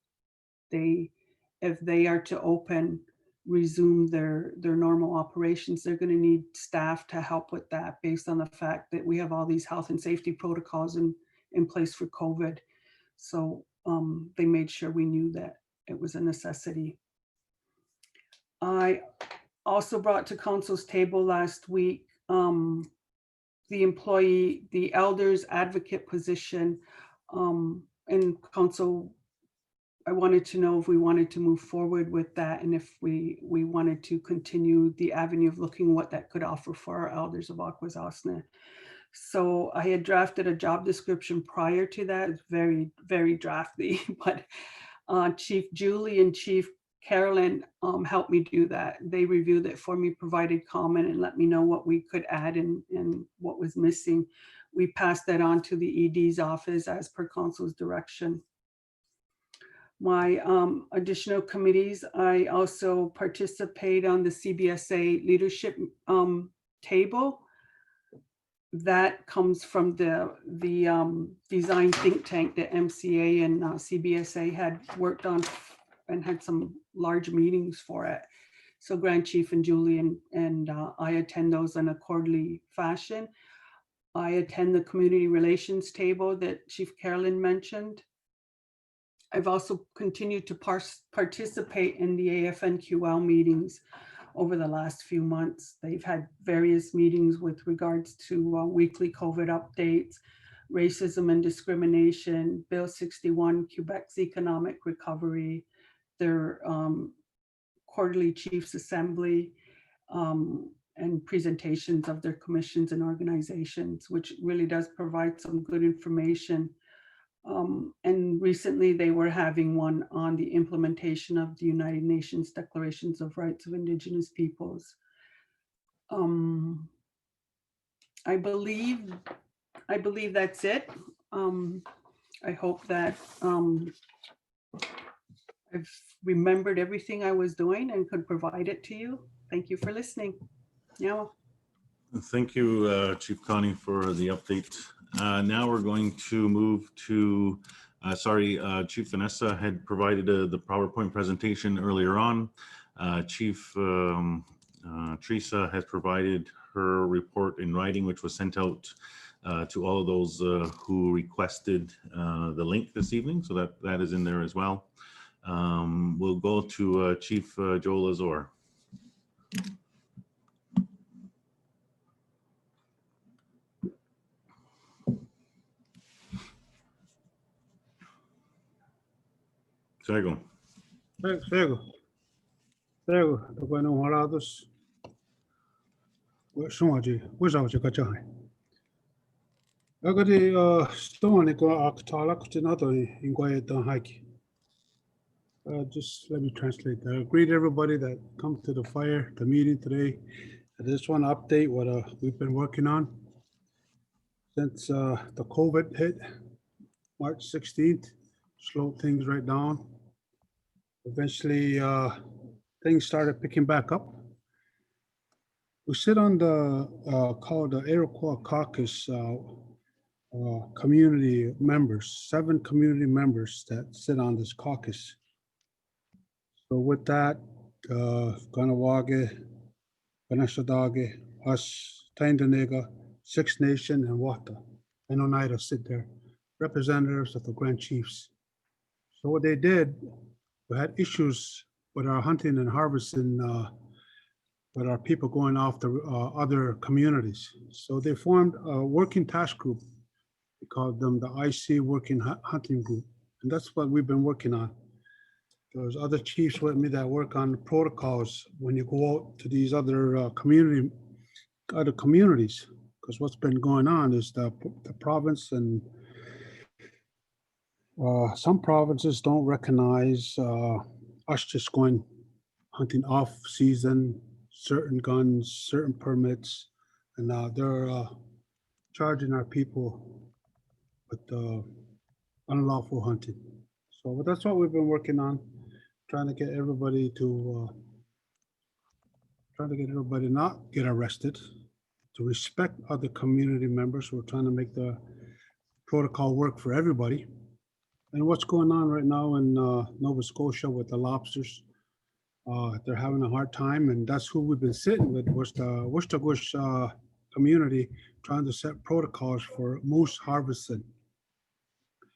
If they are to resume their normal operations, they're going to need staff to help with that, based on the fact that we have all these health and safety protocols in place for COVID. So they made sure we knew that it was a necessity. I also brought to council's table last week the elders advocate position, and council, I wanted to know if we wanted to move forward with that, and if we wanted to continue the avenue of looking what that could offer for our elders of Akwesasne. So I had drafted a job description prior to that. It's very, very drafty, but Chief Julie and Chief Carolyn helped me do that. They reviewed it for me, provided comment, and let me know what we could add and what was missing. We passed that on to the ED's office as per council's direction. My additional committees, I also participate on the CBSA leadership table. That comes from the design think tank that MCA and CBSA had worked on and had some large meetings for it. So Grand Chief and Julie and I attend those in a quarterly fashion. I attend the community relations table that Chief Carolyn mentioned. I've also continued to participate in the AFNQL meetings over the last few months. They've had various meetings with regards to weekly COVID updates, racism and discrimination, Bill 61, Quebec's economic recovery, their quarterly Chiefs Assembly, and presentations of their commissions and organizations, which really does provide some good information. And recently they were having one on the implementation of the United Nations Declarations of Rights of Indigenous Peoples. I believe that's it. I hope that I've remembered everything I was doing and could provide it to you. Thank you for listening. Yeah. Thank you, Chief Connie, for the update. Now we're going to move to, Chief Vanessa had provided the PowerPoint presentation earlier on. Chief Teresa has provided her report in writing, which was sent out to all of those who requested the link this evening. So that is in there as well. We'll go to Chief Joel Azor. Seskehkó. Seskehkó, tokai no halatus. Sumaji, wizauji kachai. Agadi stone ko aktalak tinatoi ingway don hike. Just let me translate that. Greet everybody that come to the fire, the meeting today. I just want to update what we've been working on since the COVID hit March 16th, slowed things right down. Eventually, things started picking back up. We sit on the called the Iroquois Caucus community members, 7 community members that sit on this caucus. So with that, Ganawage, Ganashadage, us, Kentenhkó, Six Nation, and Wata, and Oneida sit there, representatives of the Grand Chiefs. So what they did, we had issues with our hunting and harvesting, with our people going off to other communities. So they formed a working task group. We called them the IC Working Hunting Group. And that's what we've been working on. There's other chiefs with me that work on the protocols when you go out to these other communities. Because what's been going on is the province and some provinces don't recognize us just going hunting off season, certain guns, certain permits, and they're charging our people with unlawful hunting. So that's what we've been working on, trying to get everybody to not get arrested, to respect other community members. We're trying to make the protocol work for everybody. And what's going on right now in Nova Scotia with the lobsters, they're having a hard time, and that's who we've been sitting with, was the Wishtagush community, trying to set protocols for moose harvesting.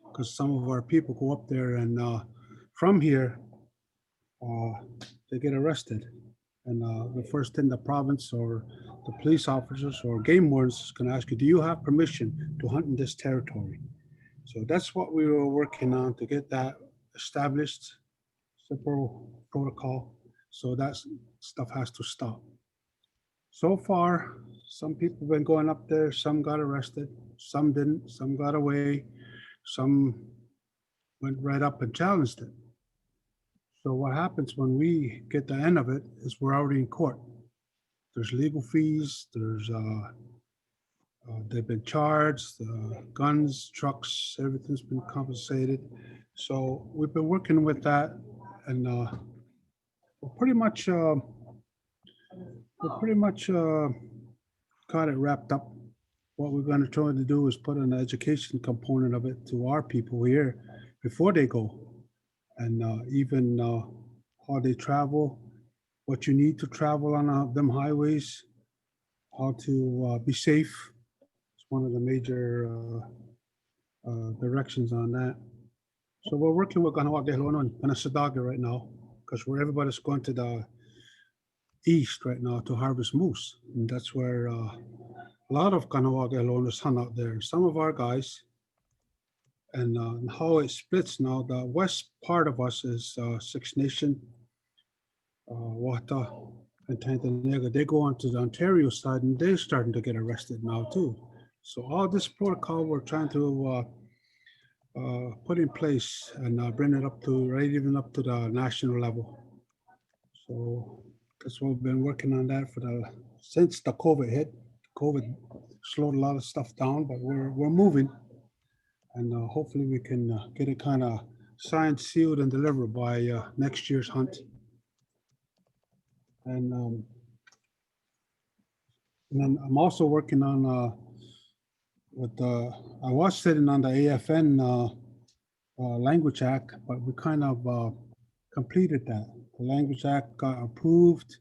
Because some of our people go up there and from here, they get arrested. And the first thing the province or the police officers or game wardens is going to ask you, do you have permission to hunt in this territory? So that's what we were working on, to get that established, simple protocol. So that stuff has to stop. So far, some people have been going up there, some got arrested, some didn't, some got away, some went right up and challenged it. So what happens when we get the end of it is we're already in court. There's legal fees, there's they've been charged, guns, trucks, everything's been compensated. So we've been working with that, and we're pretty much got it wrapped up. What we're going to try to do is put an education component of it to our people here before they go, and even how they travel, what you need to travel on them highways, how to be safe. It's one of the major directions on that. So we're working with Mohawk and Akwesasne right now, because where everybody's going to the east right now to harvest moose, and that's where a lot of Kanawagalonas hunt out there. Some of our guys, and how it splits now, the west part of us is Six Nation, Wata, and Kentenhkó. They go onto the Ontario side, and they're starting to get arrested now too. So all this protocol we're trying to put in place and bring it up to, right even up to the national level. So that's what we've been working on that for since the COVID hit. COVID slowed a lot of stuff down, but we're moving, and hopefully we can get it kind of signed, sealed, and delivered by next year's hunt. And then I'm also working on I was sitting on the AFN Language Act, but we kind of completed that. The Language Act got approved.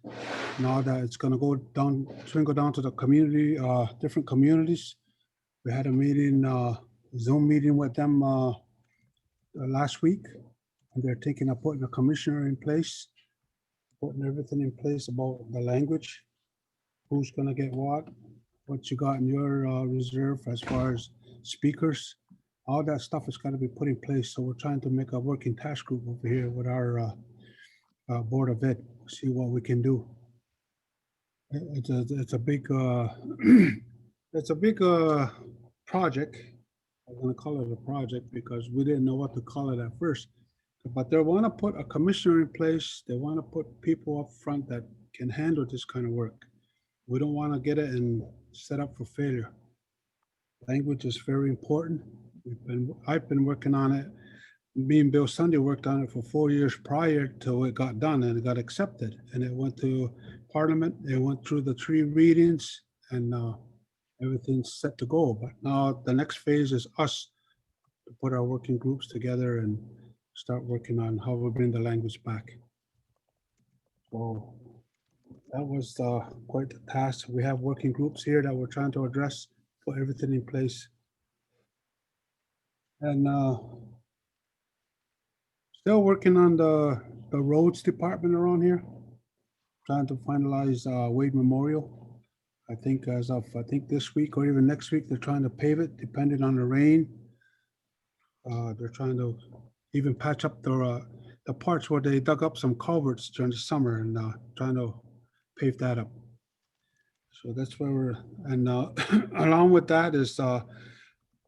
Now that it's going to go down, trickle down to the community, different communities. We had a meeting, Zoom meeting with them last week, and they're putting a commissioner in place. putting everything in place about the language, who's gonna get what you got in your reserve as far as speakers. All that stuff is gotta be put in place. So we're trying to make a working task group over here with our Board of Ed, see what we can do. It's a big it's a big project. I'm gonna call it a project because we didn't know what to call it at first. But they want to put a commissioner in place. They want to put people up front that can handle this kind of work. We don't want to get it and set up for failure. Language is very important. I've been working on it. Me and Bill Sunday worked on it for 4 years prior to it got done, and it got accepted, and it went to Parliament. It went through the 3 readings, and everything's set to go. But now the next phase is us to put our working groups together and start working on how we bring the language back. So that was quite the task. We have working groups here that we're trying to address, put everything in place. And still working on the roads department around here, trying to finalize Wade Memorial. I think as of, this week or even next week, they're trying to pave it depending on the rain. They're trying to even patch up the parts where they dug up some culverts during the summer and trying to pave that up. So that's where we're, and along with that is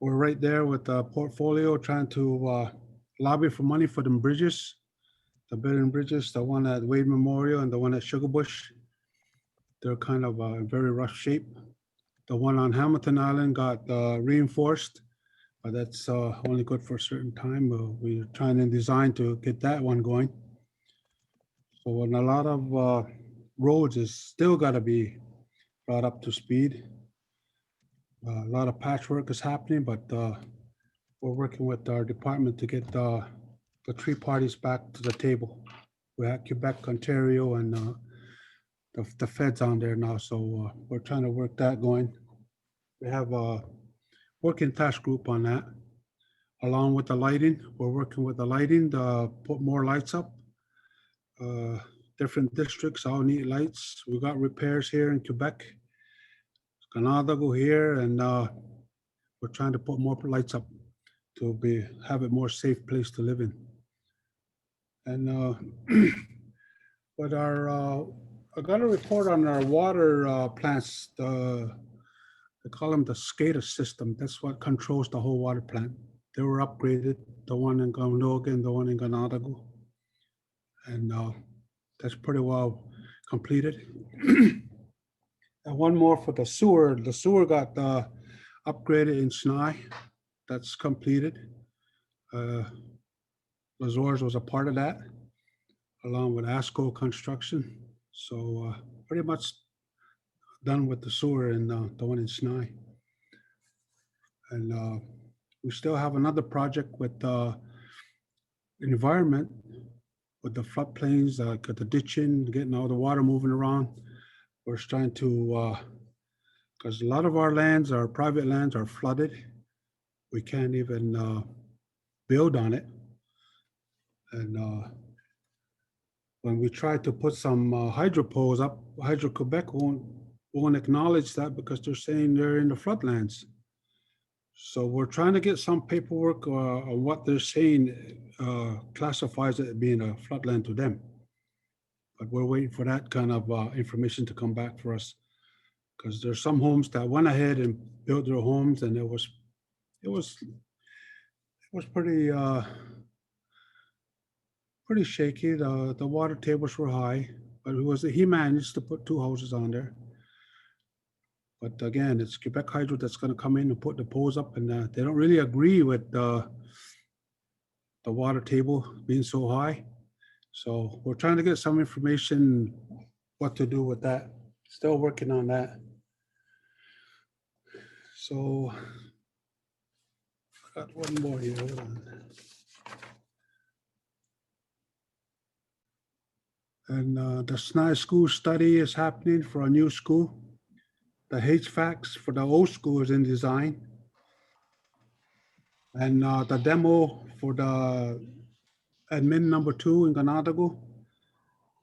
we're right there with the portfolio trying to lobby for money for them bridges, the building bridges, the one at Wade Memorial and the one at Sugar Bush. They're kind of in very rough shape. The one on Hamilton Island got reinforced, but that's only good for a certain time. We're trying to design to get that one going. So and a lot of roads is still got to be brought up to speed. A lot of patchwork is happening, but we're working with our department to get the 3 parties back to the table. We have Quebec, Ontario, and the feds on there now. So we're trying to work that going. We have a working task group on that. Along with the lighting, we're working with the lighting to put more lights up. Different districts all need lights. We got repairs here in Quebec. Canada go here, and we're trying to put more lights up to have a more safe place to live in. And with our, I got a report on our water plants. They call them the SCADA system. That's what controls the whole water plant. They were upgraded, the one in Ganoga and the one in Ganadago. And that's pretty well completed. And one more for the sewer. The sewer got upgraded in Snai. That's completed. Lazores was a part of that, along with ASCO construction. So pretty much done with the sewer and the one in Snai. And we still have another project with environment, with the floodplains, got the ditching, getting all the water moving around. We're trying to, because a lot of our lands, our private lands are flooded. We can't even build on it. And when we try to put some hydro poles up, Hydro-Quebec won't acknowledge that because they're saying they're in the floodlands. So we're trying to get some paperwork on what they're saying classifies it being a floodland to them. But we're waiting for that kind of information to come back for us, because there's some homes that went ahead and built their homes, and it was pretty shaky. The water tables were high, but he managed to put 2 houses on there. But again, it's Quebec Hydro that's going to come in and put the poles up, and they don't really agree with the water table being so high. So we're trying to get some information what to do with that. Still working on that. So I got one more here. Hold on. And the SNI school study is happening for a new school. The HVACs for the old school is in design. And the demo for the admin number 2 in Ganadago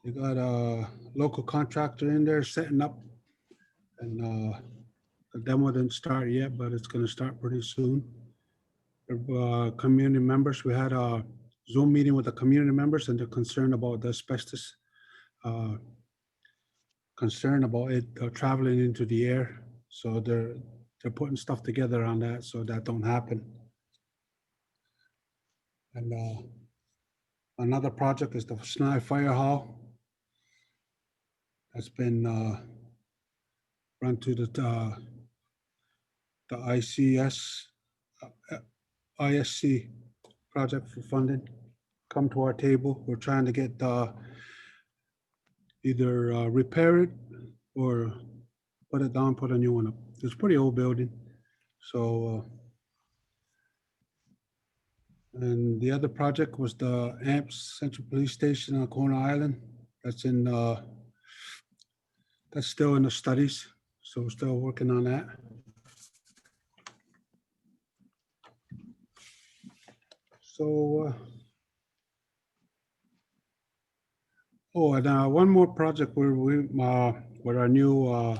They got a local contractor in there setting up, and the demo didn't start yet, but it's gonna start pretty soon. Community members, we had a Zoom meeting with the community members, and they're concerned about the asbestos, concerned about it traveling into the air. So they're putting stuff together on that so that don't happen. And another project is the Snai Fire Hall. That's been run to the ISC project for funding. Come to our table. We're trying to get either repair it or put it down, put a new one up. It's a pretty old building. So, and the other project was the AMPS Central Police Station on Kona Island. That's in, that's still in the studies. So we're still working on that. So, oh, and one more project where we, with our new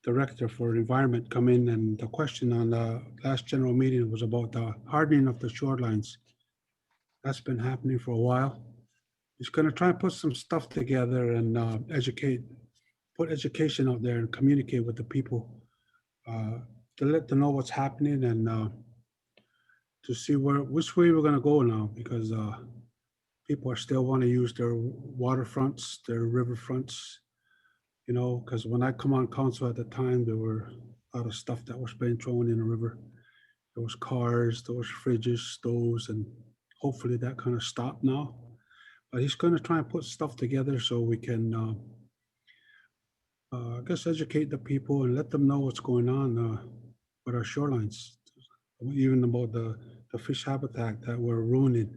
director for environment come in, and the question on the last general meeting was about the hardening of the shorelines. That's been happening for a while. He's going to try and put some stuff together and put education out there and communicate with the people to let them know what's happening and to see which way we're going to go now, because people are still want to use their waterfronts, their riverfronts, you know, because when I come on council at the time, there were a lot of stuff that was being thrown in the river. There was cars, there was fridges, stoves, and hopefully that kind of stopped now. But he's going to try and put stuff together so we can, I guess, educate the people and let them know what's going on with our shorelines, even about the fish habitat that we're ruining.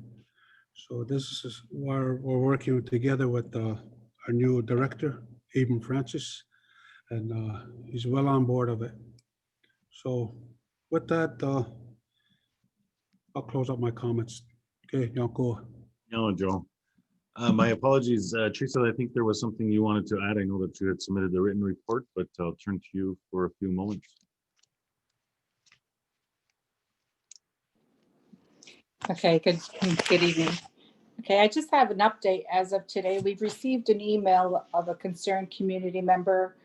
So this is where we're working together with our new director, Abram Francis, and he's well on board of it. So with that, I'll close up my comments. Okay, Yanko. No, Joe. My apologies, Teresa, I think there was something you wanted to add. I know that you had submitted the written report, but I'll turn to you for a few moments. Okay, good evening. Okay, I just have an update. As of today, we've received an email of a concerned community member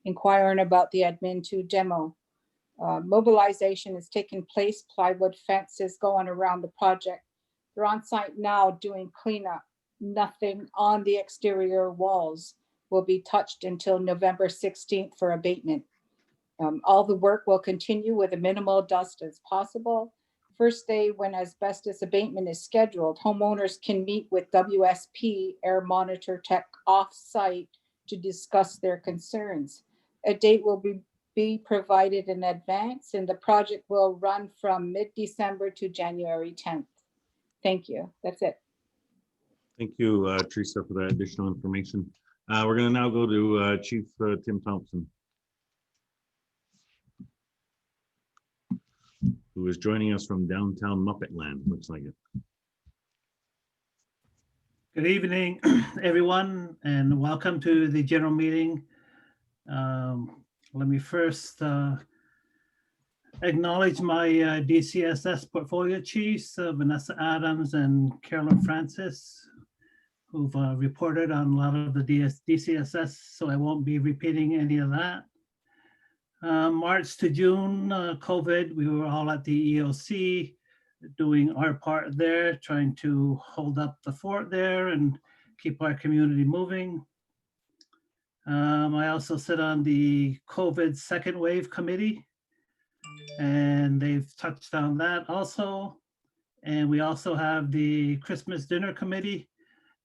inquiring about the Admin 2 demo. Mobilization is taking place, plywood fences going around the project. They're on site now doing cleanup. Nothing on the exterior walls will be touched until November 16th for abatement. All the work will continue with a minimal dust as possible. First day when asbestos abatement is scheduled, homeowners can meet with WSP Air Monitor Tech off-site to discuss their concerns. A date will be provided in advance, and the project will run from mid-December to January 10th. Thank you. That's it. Thank you, Teresa, for that additional information. We're going to now go to Chief Tim Thompson, who is joining us from downtown Muppet Land, looks like it. Good evening, everyone, and welcome to the general meeting. Let me first acknowledge my DCSS portfolio chiefs, Vanessa Adams and Carolyn Francis, who've reported on a lot of the DCSS, so I won't be repeating any of that. March to June, COVID, we were all at the EOC doing our part there, trying to hold up the fort there and keep our community moving. I also sit on the COVID second wave committee, and they've touched on that also. And we also have the Christmas dinner committee,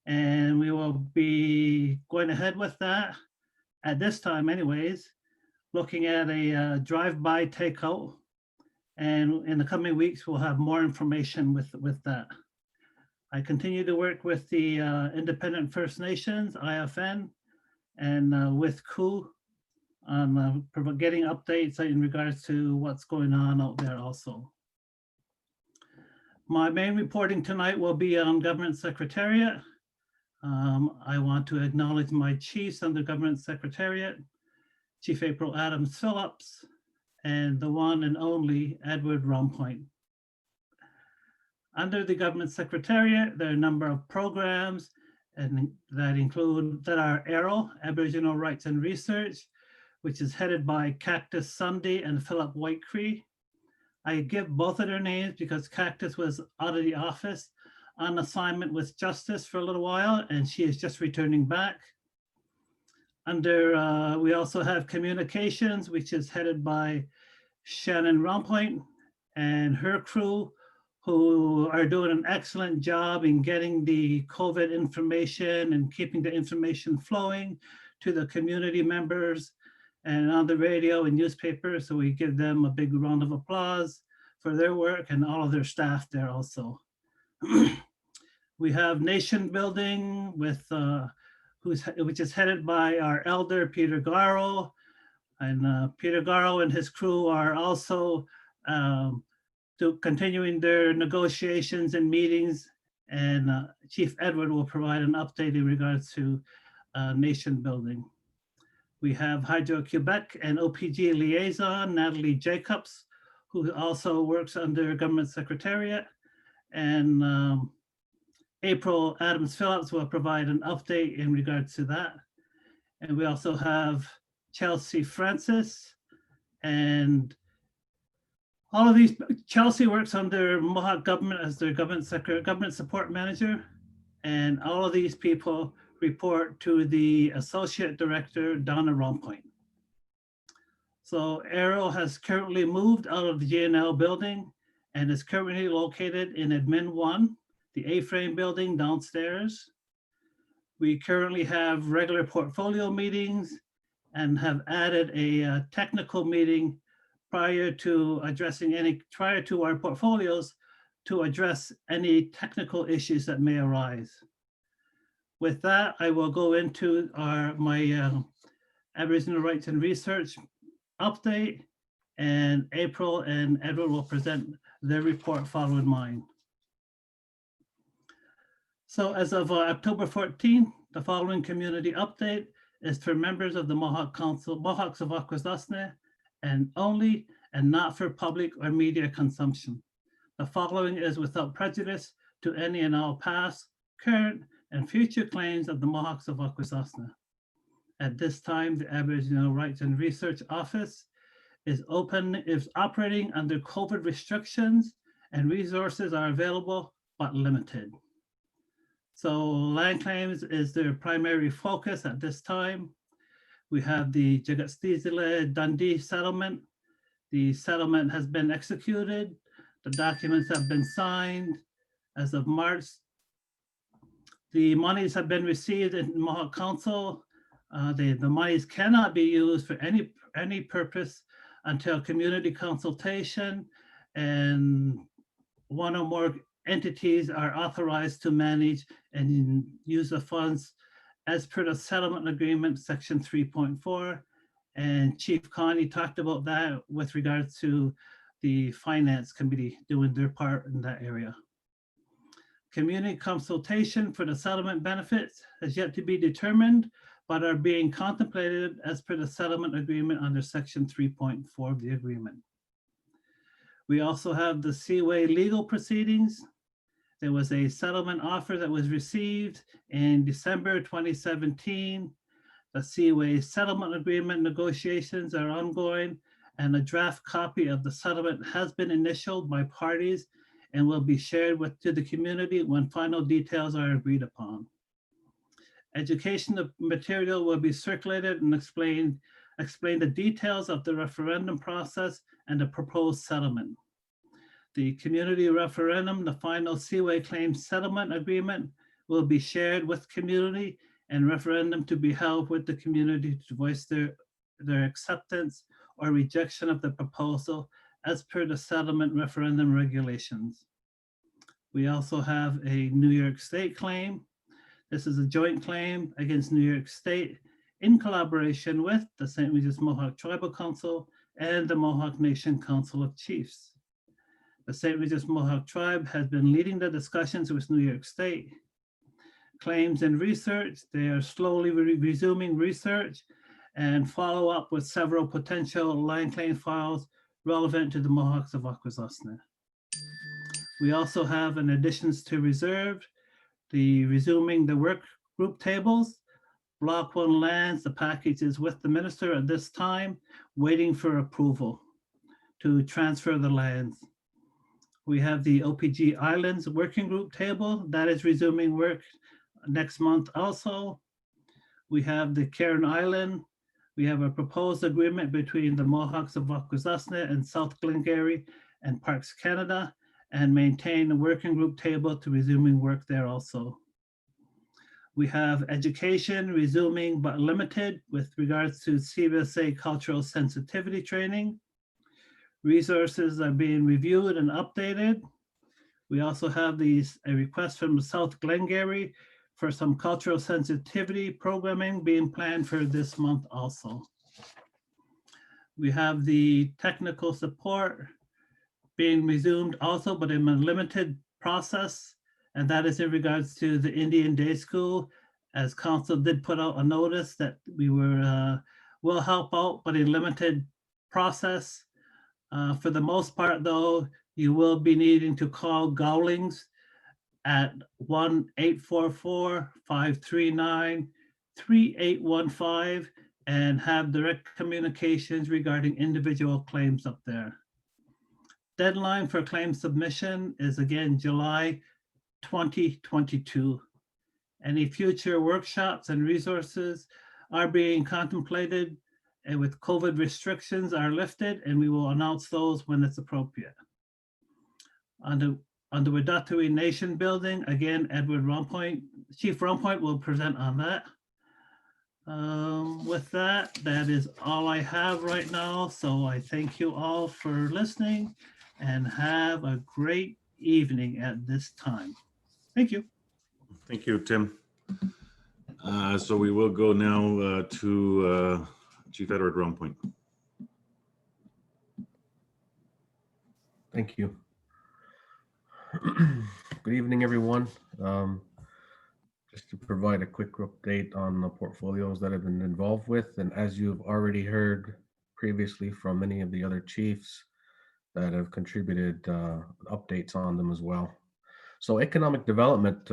and we will be going ahead with that at this time anyways, looking at a drive-by takeout. And in the coming weeks, we'll have more information with that. I continue to work with the Independent First Nations, IFN, and with KU on getting updates in regards to what's going on out there also. My main reporting tonight will be on Government Secretariat. I want to acknowledge my chiefs under Government Secretariat, Chief April Adams Phillips, and the one and only Edward Rompoint. Under the Government Secretariat, there are a number of programs and that are ARROW, Aboriginal Rights and Research, which is headed by Cactus Sunday and Philip Whitecree. I give both of their names because Cactus was out of the office on assignment with Justice for a little while, and she is just returning back. We also have Communications, which is headed by Shannon Rompoint and her crew, who are doing an excellent job in getting the COVID information and keeping the information flowing to the community members and on the radio and newspapers. So we give them a big round of applause for their work and all of their staff there also. We have Nation Building with which is headed by our elder, Peter Garrow. And Peter Garrow and his crew are also continuing their negotiations and meetings. And Chief Edward will provide an update in regards to Nation Building. We have Hydro-Quebec and OPG liaison, Natalie Jacobs, who also works under Government Secretariat. And April Adams Phillips will provide an update in regards to that. And we also have Chelsea Francis, and all of these, Chelsea works under Mohawk government as their government support manager. And all of these people report to the Associate Director, Donna Rompoint. So ARROW has currently moved out of the GNL building and is currently located in Admin 1, the A-frame building downstairs. We currently have regular portfolio meetings and have added a technical meeting prior to our portfolios to address any technical issues that may arise. With that, I will go into my Aboriginal Rights and Research update, and April and Edward will present their report following mine. So as of October 14th, the following community update is for members of the Mohawk Council, Mohawks of Akwesasne, and only, and not for public or media consumption. The following is without prejudice to any and all past, current, and future claims of the Mohawks of Akwesasne. At this time, the Aboriginal Rights and Research Office is operating under COVID restrictions, and resources are available but limited. So land claims is their primary focus at this time. We have the Jagatstizile Dundee settlement. The settlement has been executed. The documents have been signed. As of March, the monies have been received in Mohawk Council. The monies cannot be used for any purpose until community consultation and one or more entities are authorized to manage and use the funds as per the settlement agreement, section 3.4. And Chief Connie talked about that with regards to the finance committee doing their part in that area. Community consultation for the settlement benefits has yet to be determined, but are being contemplated as per the settlement agreement under section 3.4 of the agreement. We also have the Seaway legal proceedings. There was a settlement offer that was received in December 2017. The Seaway settlement agreement negotiations are ongoing, and a draft copy of the settlement has been initialed by parties and will be shared to the community when final details are agreed upon. Educational material will be circulated and explain the details of the referendum process and the proposed settlement. The community referendum, the final Seaway claims settlement agreement, will be shared with community, and referendum to be held with the community to voice their acceptance or rejection of the proposal as per the settlement referendum regulations. We also have a New York State claim. This is a joint claim against New York State in collaboration with the St. Regis Mohawk Tribal Council and the Mohawk Nation Council of Chiefs. The St. Regis Mohawk Tribe has been leading the discussions with New York State. claims and research. They are slowly resuming research and follow up with several potential land claim files relevant to the Mohawks of Akwesasne. We also have in additions to reserved, resuming the work group tables. Block 1 lands, the package is with the minister at this time, waiting for approval to transfer the lands. We have the OPG Islands Working Group table that is resuming work next month also. We have the Cairn Island. We have a proposed agreement between the Mohawks of Akwesasne and South Glengarry and Parks Canada, and maintain a working group table to resuming work there also. We have education resuming but limited with regards to CBSA cultural sensitivity training. Resources are being reviewed and updated. We also have a request from South Glengarry for some cultural sensitivity programming being planned for this month also. We have the technical support being resumed also, but in a limited process. And that is in regards to the Indian Day School, as council did put out a notice that we will help out, but in limited process. For the most part though, you will be needing to call Gowlings at 1-844-539-3815 and have direct communications regarding individual claims up there. Deadline for claim submission is again July 2022. Any future workshops and resources are being contemplated and with COVID restrictions are lifted, and we will announce those when it's appropriate. On the Wadatowi Nation building, again, Chief Rumpoint will present on that. With that is all I have right now. So I thank you all for listening and have a great evening at this time. Thank you. Thank you, Tim. So we will go now to Chief Edward Rumpoint. Thank you. Good evening, everyone. Just to provide a quick update on the portfolios that I've been involved with, and as you've already heard previously from many of the other chiefs that have contributed updates on them as well. So economic development,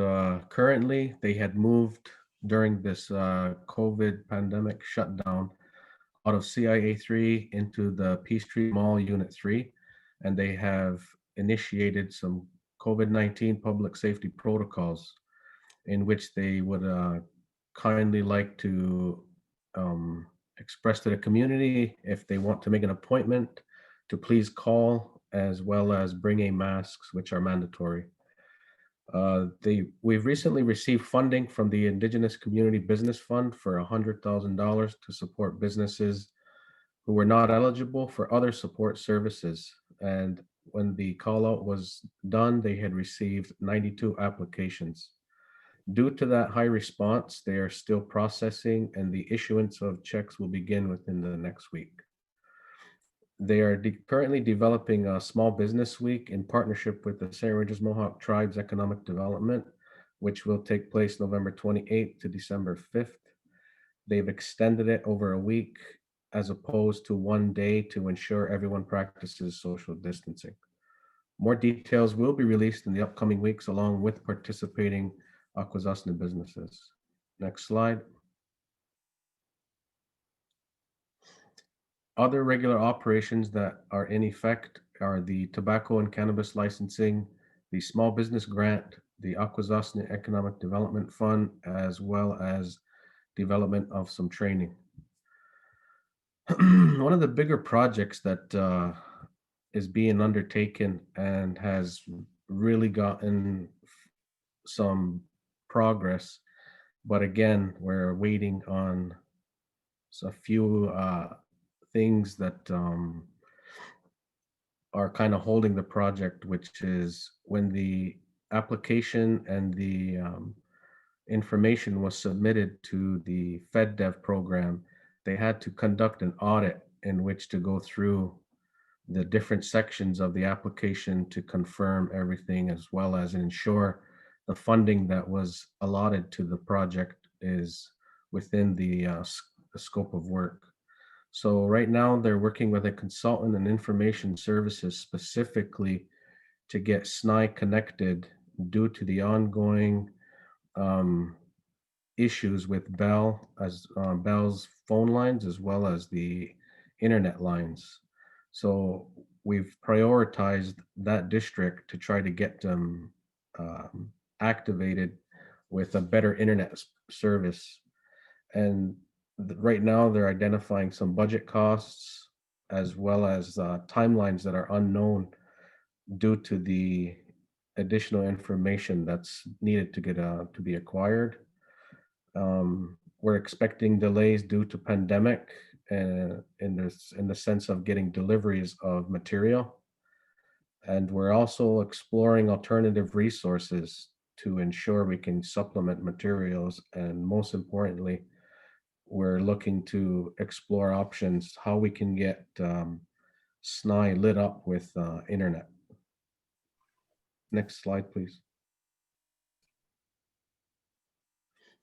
currently they had moved during this COVID pandemic shutdown out of CIA 3 into the Peachtree Mall Unit 3, and they have initiated some COVID-19 public safety protocols in which they would kindly like to express to the community if they want to make an appointment to please call, as well as bring a masks, which are mandatory. We've recently received funding from the Indigenous Community Business Fund for $100,000 to support businesses who were not eligible for other support services. And when the call out was done, they had received 92 applications. Due to that high response, they are still processing, and the issuance of checks will begin within the next week. They are currently developing a small business week in partnership with the St. Regis Mohawk Tribes Economic Development, which will take place November 28th to December 5th. They've extended it over a week as opposed to one day to ensure everyone practices social distancing. More details will be released in the upcoming weeks along with participating Akwesasne businesses. Next slide. Other regular operations that are in effect are the tobacco and cannabis licensing, the small business grant, the Akwesasne Economic Development Fund, as well as development of some training. One of the bigger projects that is being undertaken and has really gotten some progress, but again, we're waiting on a few things that are kind of holding the project, which is when the application and the information was submitted to the FedDev program, they had to conduct an audit in which to go through the different sections of the application to confirm everything, as well as ensure the funding that was allotted to the project is within the scope of work. So right now they're working with a consultant and information services specifically to get SNI connected due to the ongoing issues with Bell's phone lines as well as the internet lines. So we've prioritized that district to try to get them activated with a better internet service. And right now they're identifying some budget costs as well as timelines that are unknown due to the additional information that's needed to get to be acquired. We're expecting delays due to pandemic and in the sense of getting deliveries of material. And we're also exploring alternative resources to ensure we can supplement materials. And most importantly, we're looking to explore options, how we can get SNI lit up with internet. Next slide, please.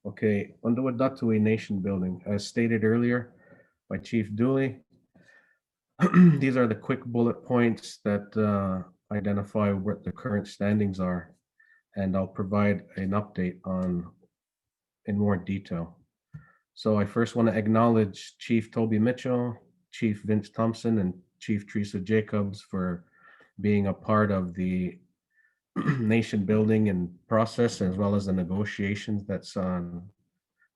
Okay, Untitled Nation Building, as stated earlier by Chief Dooley. These are the quick bullet points that identify what the current standings are, and I'll provide an update on in more detail. So I first want to acknowledge Chief Toby Mitchell, Chief Vince Thompson, and Chief Teresa Jacobs for being a part of the nation building and process, as well as the negotiations that's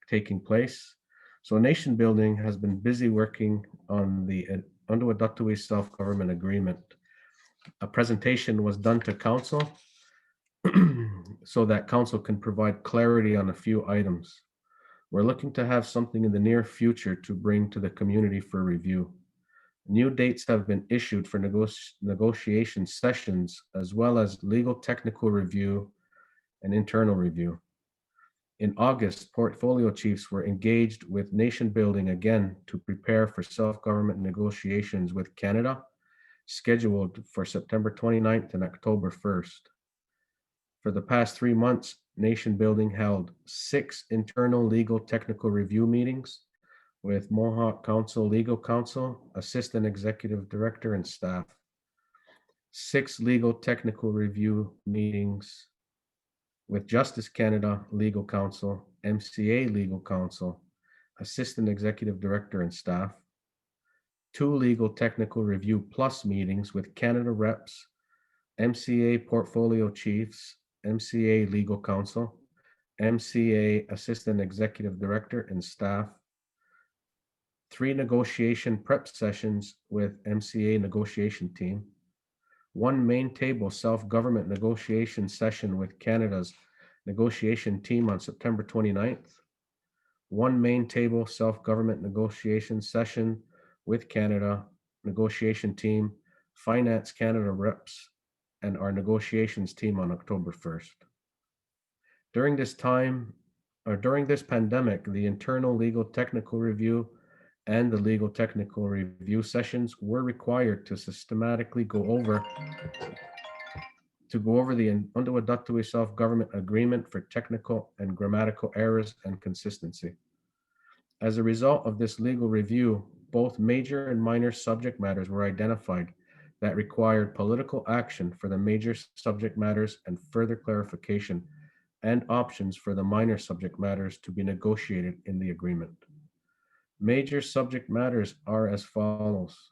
taking place. So nation building has been busy working on the Untitled self-government agreement. A presentation was done to council so that council can provide clarity on a few items. We're looking to have something in the near future to bring to the community for review. New dates have been issued for negotiation sessions, as well as legal technical review and internal review. In August, portfolio chiefs were engaged with nation building again to prepare for self-government negotiations with Canada, scheduled for September 29th and October 1st. For the past 3 months, nation building held 6 internal legal technical review meetings with Mohawk Council Legal Counsel, Assistant Executive Director, and staff. 6 legal technical review meetings with Justice Canada Legal Counsel, MCA Legal Counsel, Assistant Executive Director, and staff. 2 legal technical review plus meetings with Canada reps, MCA portfolio chiefs, MCA Legal Counsel, MCA Assistant Executive Director, and staff. 3 negotiation prep sessions with MCA negotiation team. 1 main table self-government negotiation session with Canada's negotiation team on September 29th. 1 main table self-government negotiation session with Canada negotiation team, Finance Canada reps, and our negotiations team on October 1st. During this pandemic, the internal legal technical review and the legal technical review sessions were required to systematically go over the Untitled self-government agreement for technical and grammatical errors and consistency. As a result of this legal review, both major and minor subject matters were identified that required political action for the major subject matters and further clarification and options for the minor subject matters to be negotiated in the agreement. Major subject matters are as follows.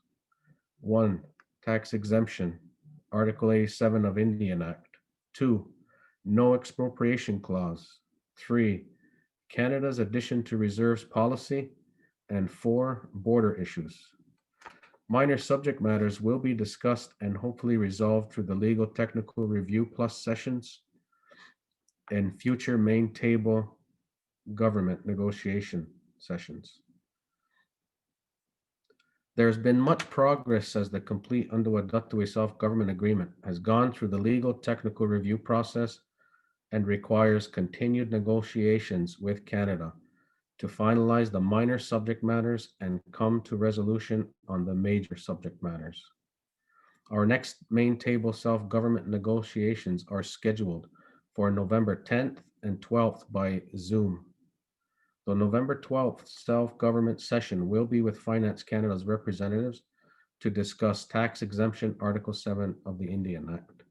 1, tax exemption, Article 87 of Indian Act. 2, no expropriation clause. 3, Canada's addition to reserves policy. And 4, border issues. Minor subject matters will be discussed and hopefully resolved through the legal technical review plus sessions and future main table government negotiation sessions. There's been much progress as the complete Untitled self-government agreement has gone through the legal technical review process and requires continued negotiations with Canada to finalize the minor subject matters and come to resolution on the major subject matters. Our next main table self-government negotiations are scheduled for November 10th and 12th by Zoom. The November 12th self-government session will be with Finance Canada's representatives to discuss tax exemption Article 7 of the Indian Act.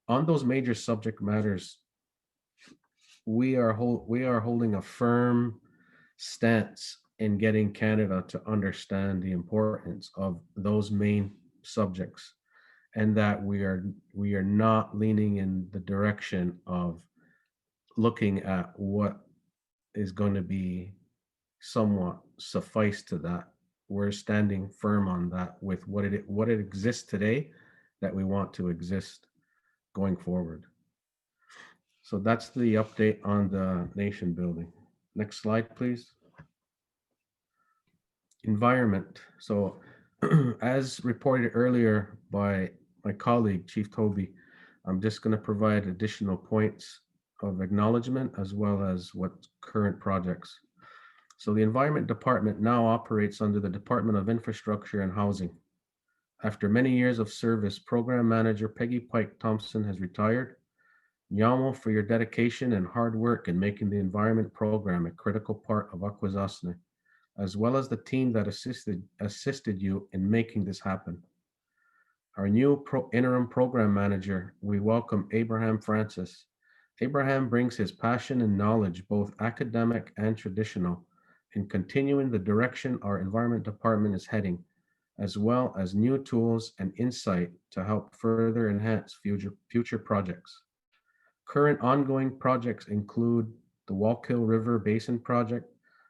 On those major subject matters, we are holding a firm stance in getting Canada to understand the importance of those main subjects, and that we are not leaning in the direction of looking at what is going to be somewhat suffice to that. We're standing firm on that with what it exists today that we want to exist going forward. So that's the update on the nation building. Next slide, please. Environment. So as reported earlier by my colleague, Chief Toby, I'm just going to provide additional points of acknowledgement as well as what current projects. So the Environment Department now operates under the Department of Infrastructure and Housing. After many years of service, Program Manager Peggy Pike Thompson has retired. Nyamo for your dedication and hard work in making the environment program a critical part of Akwesasne, as well as the team that assisted you in making this happen. Our new interim program manager, we welcome Abraham Francis. Abraham brings his passion and knowledge, both academic and traditional, in continuing the direction our environment department is heading, as well as new tools and insight to help further enhance future projects. Current ongoing projects include the Wallkill River Basin Project,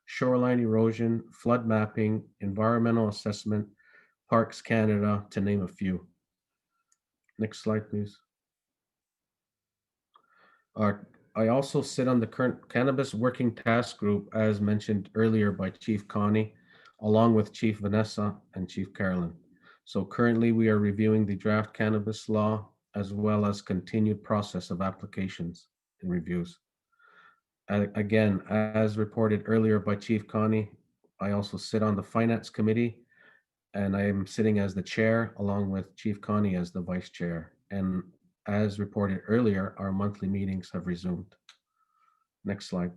shoreline erosion, flood mapping, environmental assessment, Parks Canada, to name a few. Next slide, please. I also sit on the current Cannabis Working Task Group, as mentioned earlier by Chief Connie, along with Chief Vanessa and Chief Carolyn. So currently we are reviewing the draft cannabis law, as well as continued process of applications and reviews. Again, as reported earlier by Chief Connie, I also sit on the Finance Committee, and I am sitting as the chair along with Chief Connie as the vice chair. And as reported earlier, our monthly meetings have resumed. Next slide.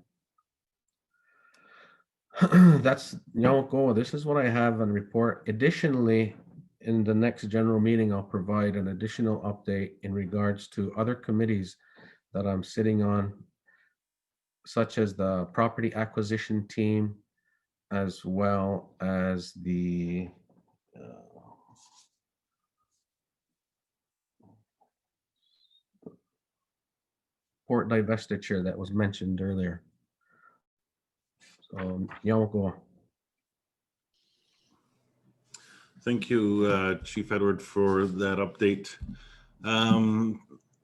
That's Kentenhkó. This is what I have on report. Additionally, in the next general meeting, I'll provide an additional update in regards to other committees that I'm sitting on, such as the property acquisition team, as well as the port divestiture that was mentioned earlier. So, Kentenhkó. Thank you, Chief Edward, for that update.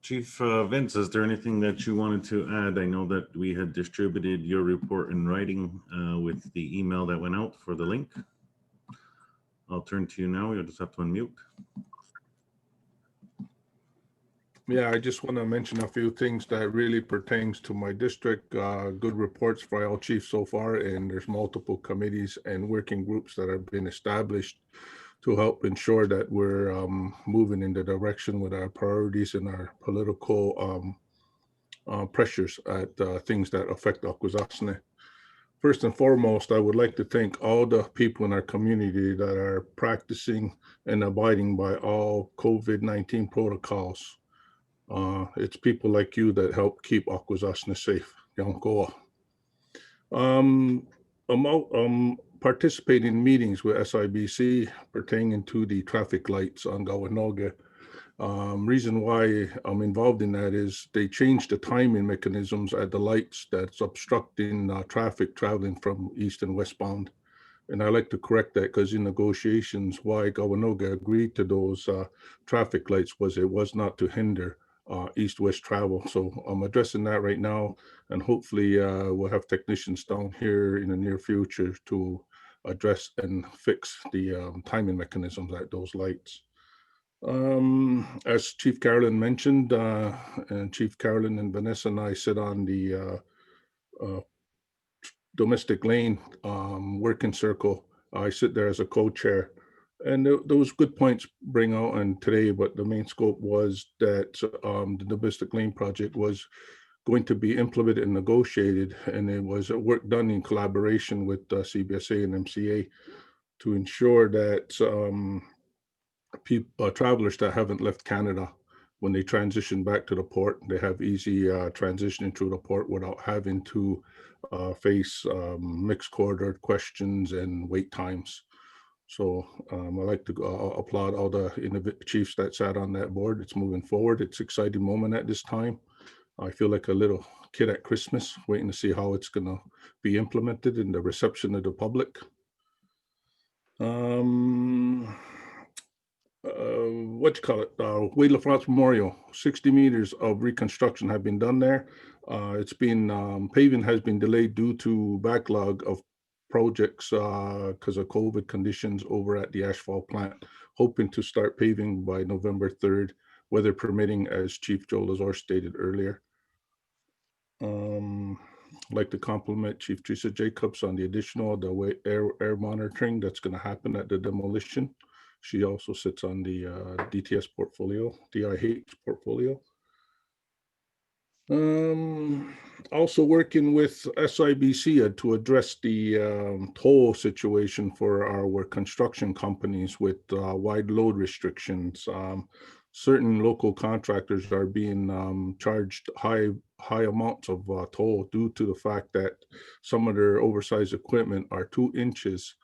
Chief Vince, is there anything that you wanted to add? I know that we had distributed your report in writing with the email that went out for the link. I'll turn to you now. You'll just have to unmute. Yeah, I just want to mention a few things that really pertains to my district. Good reports for all chiefs so far, and there's multiple committees and working groups that have been established to help ensure that we're moving in the direction with our priorities and our political pressures at things that affect Akwesasne. First and foremost, I would like to thank all the people in our community that are practicing and abiding by all COVID-19 protocols. It's people like you that help keep Akwesasne safe. Kentenhkó. Participating in meetings with SIBC pertaining to the traffic lights on Gawanoga. Reason why I'm involved in that is they changed the timing mechanisms at the lights that's obstructing traffic traveling from east and westbound. And I like to correct that because in negotiations, why Gawanoga agreed to those traffic lights was it was not to hinder east-west travel. So I'm addressing that right now, and hopefully we'll have technicians down here in the near future to address and fix the timing mechanisms at those lights. As Chief Carolyn mentioned, and Chief Carolyn and Vanessa and I sit on the domestic lane working circle. I sit there as a co-chair. And those good points bring out and today, but the main scope was that the domestic lane project was going to be implemented and negotiated, and it was a work done in collaboration with CBSA and MCA to ensure that travelers that haven't left Canada, when they transition back to the port, they have easy transitioning through the port without having to face mixed corridor questions and wait times. So I'd like to applaud all the chiefs that sat on that board. It's moving forward. It's an exciting moment at this time. I feel like a little kid at Christmas, waiting to see how it's going to be implemented in the reception of the public. Wade LaFrance Memorial, 60 meters of reconstruction have been done there. It's been, paving has been delayed due to backlog of projects because of COVID conditions over at the asphalt plant, hoping to start paving by November 3rd, weather permitting, as Chief Joe Lazar stated earlier. I'd like to compliment Chief Teresa Jacobs on the additional air monitoring that's going to happen at the demolition. She also sits on the DTS portfolio, DIH portfolio. Also working with SIBC to address the toll situation for our construction companies with wide load restrictions. Certain local contractors are being charged high amounts of toll due to the fact that some of their oversized equipment are 2 inches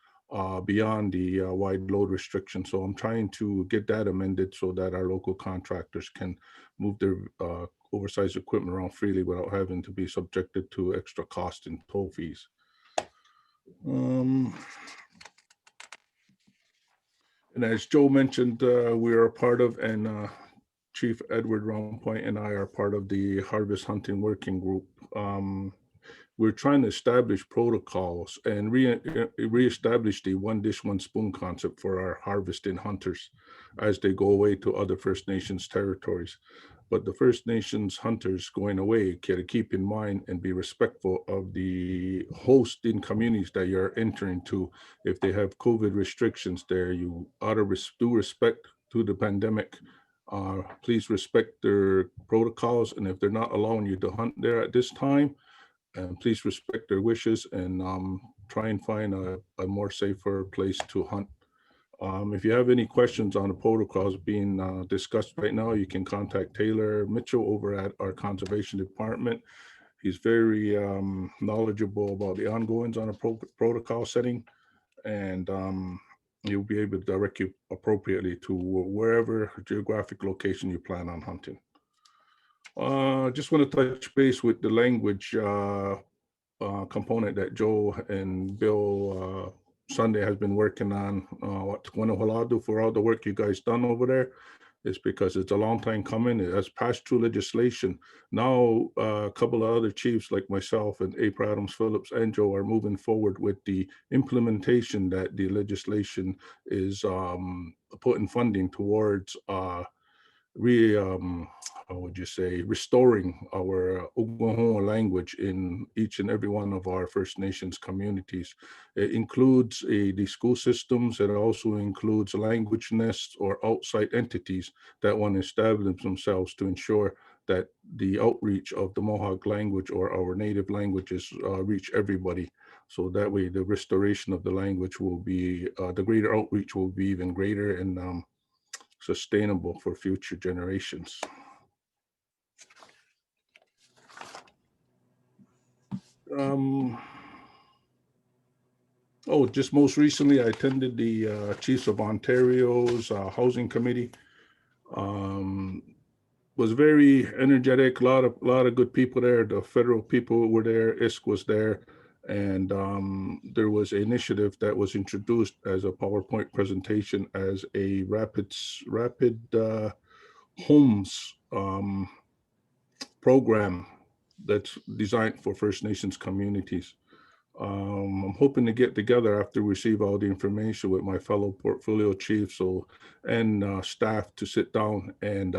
beyond the wide load restriction. So I'm trying to get that amended so that our local contractors can move their oversized equipment around freely without having to be subjected to extra cost and toll fees. And as Joe mentioned, we are a part of, and Chief Edward Roundpoint and I are part of the Harvest Hunting Working Group. We're trying to establish protocols and reestablish the one dish, one spoon concept for our harvesting hunters as they go away to other First Nations territories. But the First Nations hunters going away got to keep in mind and be respectful of the hosting communities that you're entering to. If they have COVID restrictions there, you ought to do respect to the pandemic. Please respect their protocols. And if they're not allowing you to hunt there at this time, and please respect their wishes and try and find a more safer place to hunt. If you have any questions on the protocols being discussed right now, you can contact Taylor Mitchell over at our conservation department. He's very knowledgeable about the ongoings on a protocol setting, and he'll be able to direct you appropriately to wherever geographic location you plan on hunting. Just want to touch base with the language component that Joe and Bill Sunday has been working on. For all the work you guys done over there. It's because it's a long time coming. It has passed through legislation. Now a couple of other chiefs like myself and April Adams Phillips and Joe are moving forward with the implementation that the legislation is putting funding towards restoring our Oglala language in each and every one of our First Nations communities. It includes the school systems. It also includes language nests or outside entities that want to establish themselves to ensure that the outreach of the Mohawk language or our native languages reach everybody. So that way the restoration of the language will be, the greater outreach will be even greater and sustainable for future generations. Just most recently, I attended the Chiefs of Ontario's Housing Committee. Was very energetic, a lot of good people there. The federal people were there, ISK was there, and there was an initiative that was introduced as a PowerPoint presentation as a rapid homes program that's designed for First Nations communities. I'm hoping to get together after we receive all the information with my fellow portfolio chiefs and staff to sit down and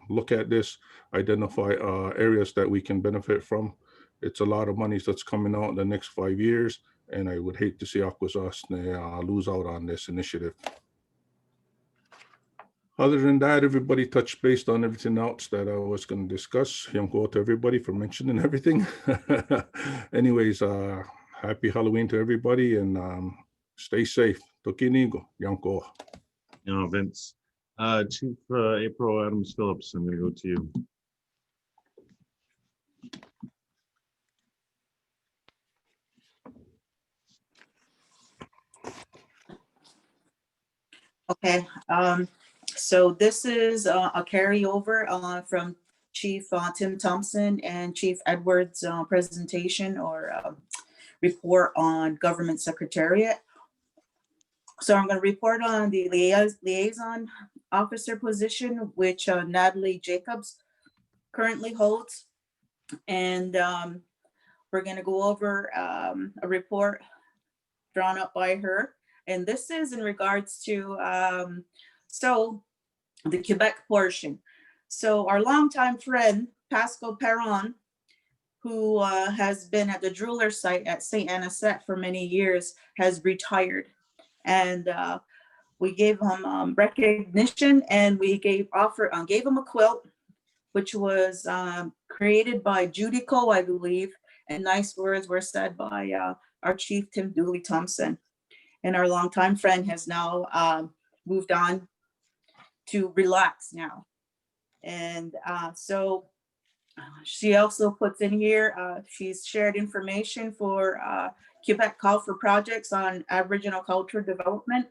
look at this, identify areas that we can benefit from. It's a lot of money that's coming out in the next 5 years, and I would hate to see Akwesasne lose out on this initiative. Other than that, everybody touched base on everything else that I was going to discuss. Yanko to everybody for mentioning everything. Anyways, happy Halloween to everybody, and stay safe. Tokinigo, Yanko. Vince. Chief April Adams Phillips, I'm going to go to you. Okay, so this is a carryover from Chief Tim Thompson and Chief Edwards' presentation or report on government secretariat. So I'm going to report on the liaison officer position, which Natalie Jacobs currently holds. And we're going to go over a report drawn up by her. And this is in regards to, so the Quebec portion. So our longtime friend, Pascal Perron, who has been at the Drooler site at St. Anisette for many years, has retired. And we gave him recognition, and we gave him a quilt, which was created by Judico, I believe, and nice words were said by our chief, Tim Dooley Thompson. And our longtime friend has now moved on to relax now. And so she also puts in here, she's shared information for Quebec Call for Projects on Aboriginal Culture Development,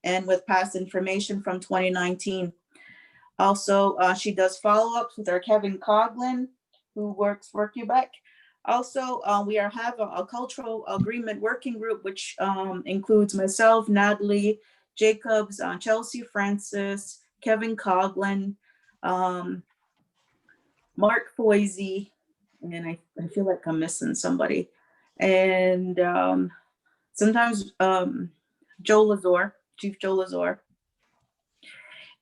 and with past information from 2019. Also, she does follow-ups with our Kevin Coughlin, who works for Quebec. Also, we have a cultural agreement working group, which includes myself, Natalie Jacobs, Chelsea Francis, Kevin Coughlin, Mark Foisey, and I feel like I'm missing somebody. And sometimes Joe Lazor, Chief Joe Lazor.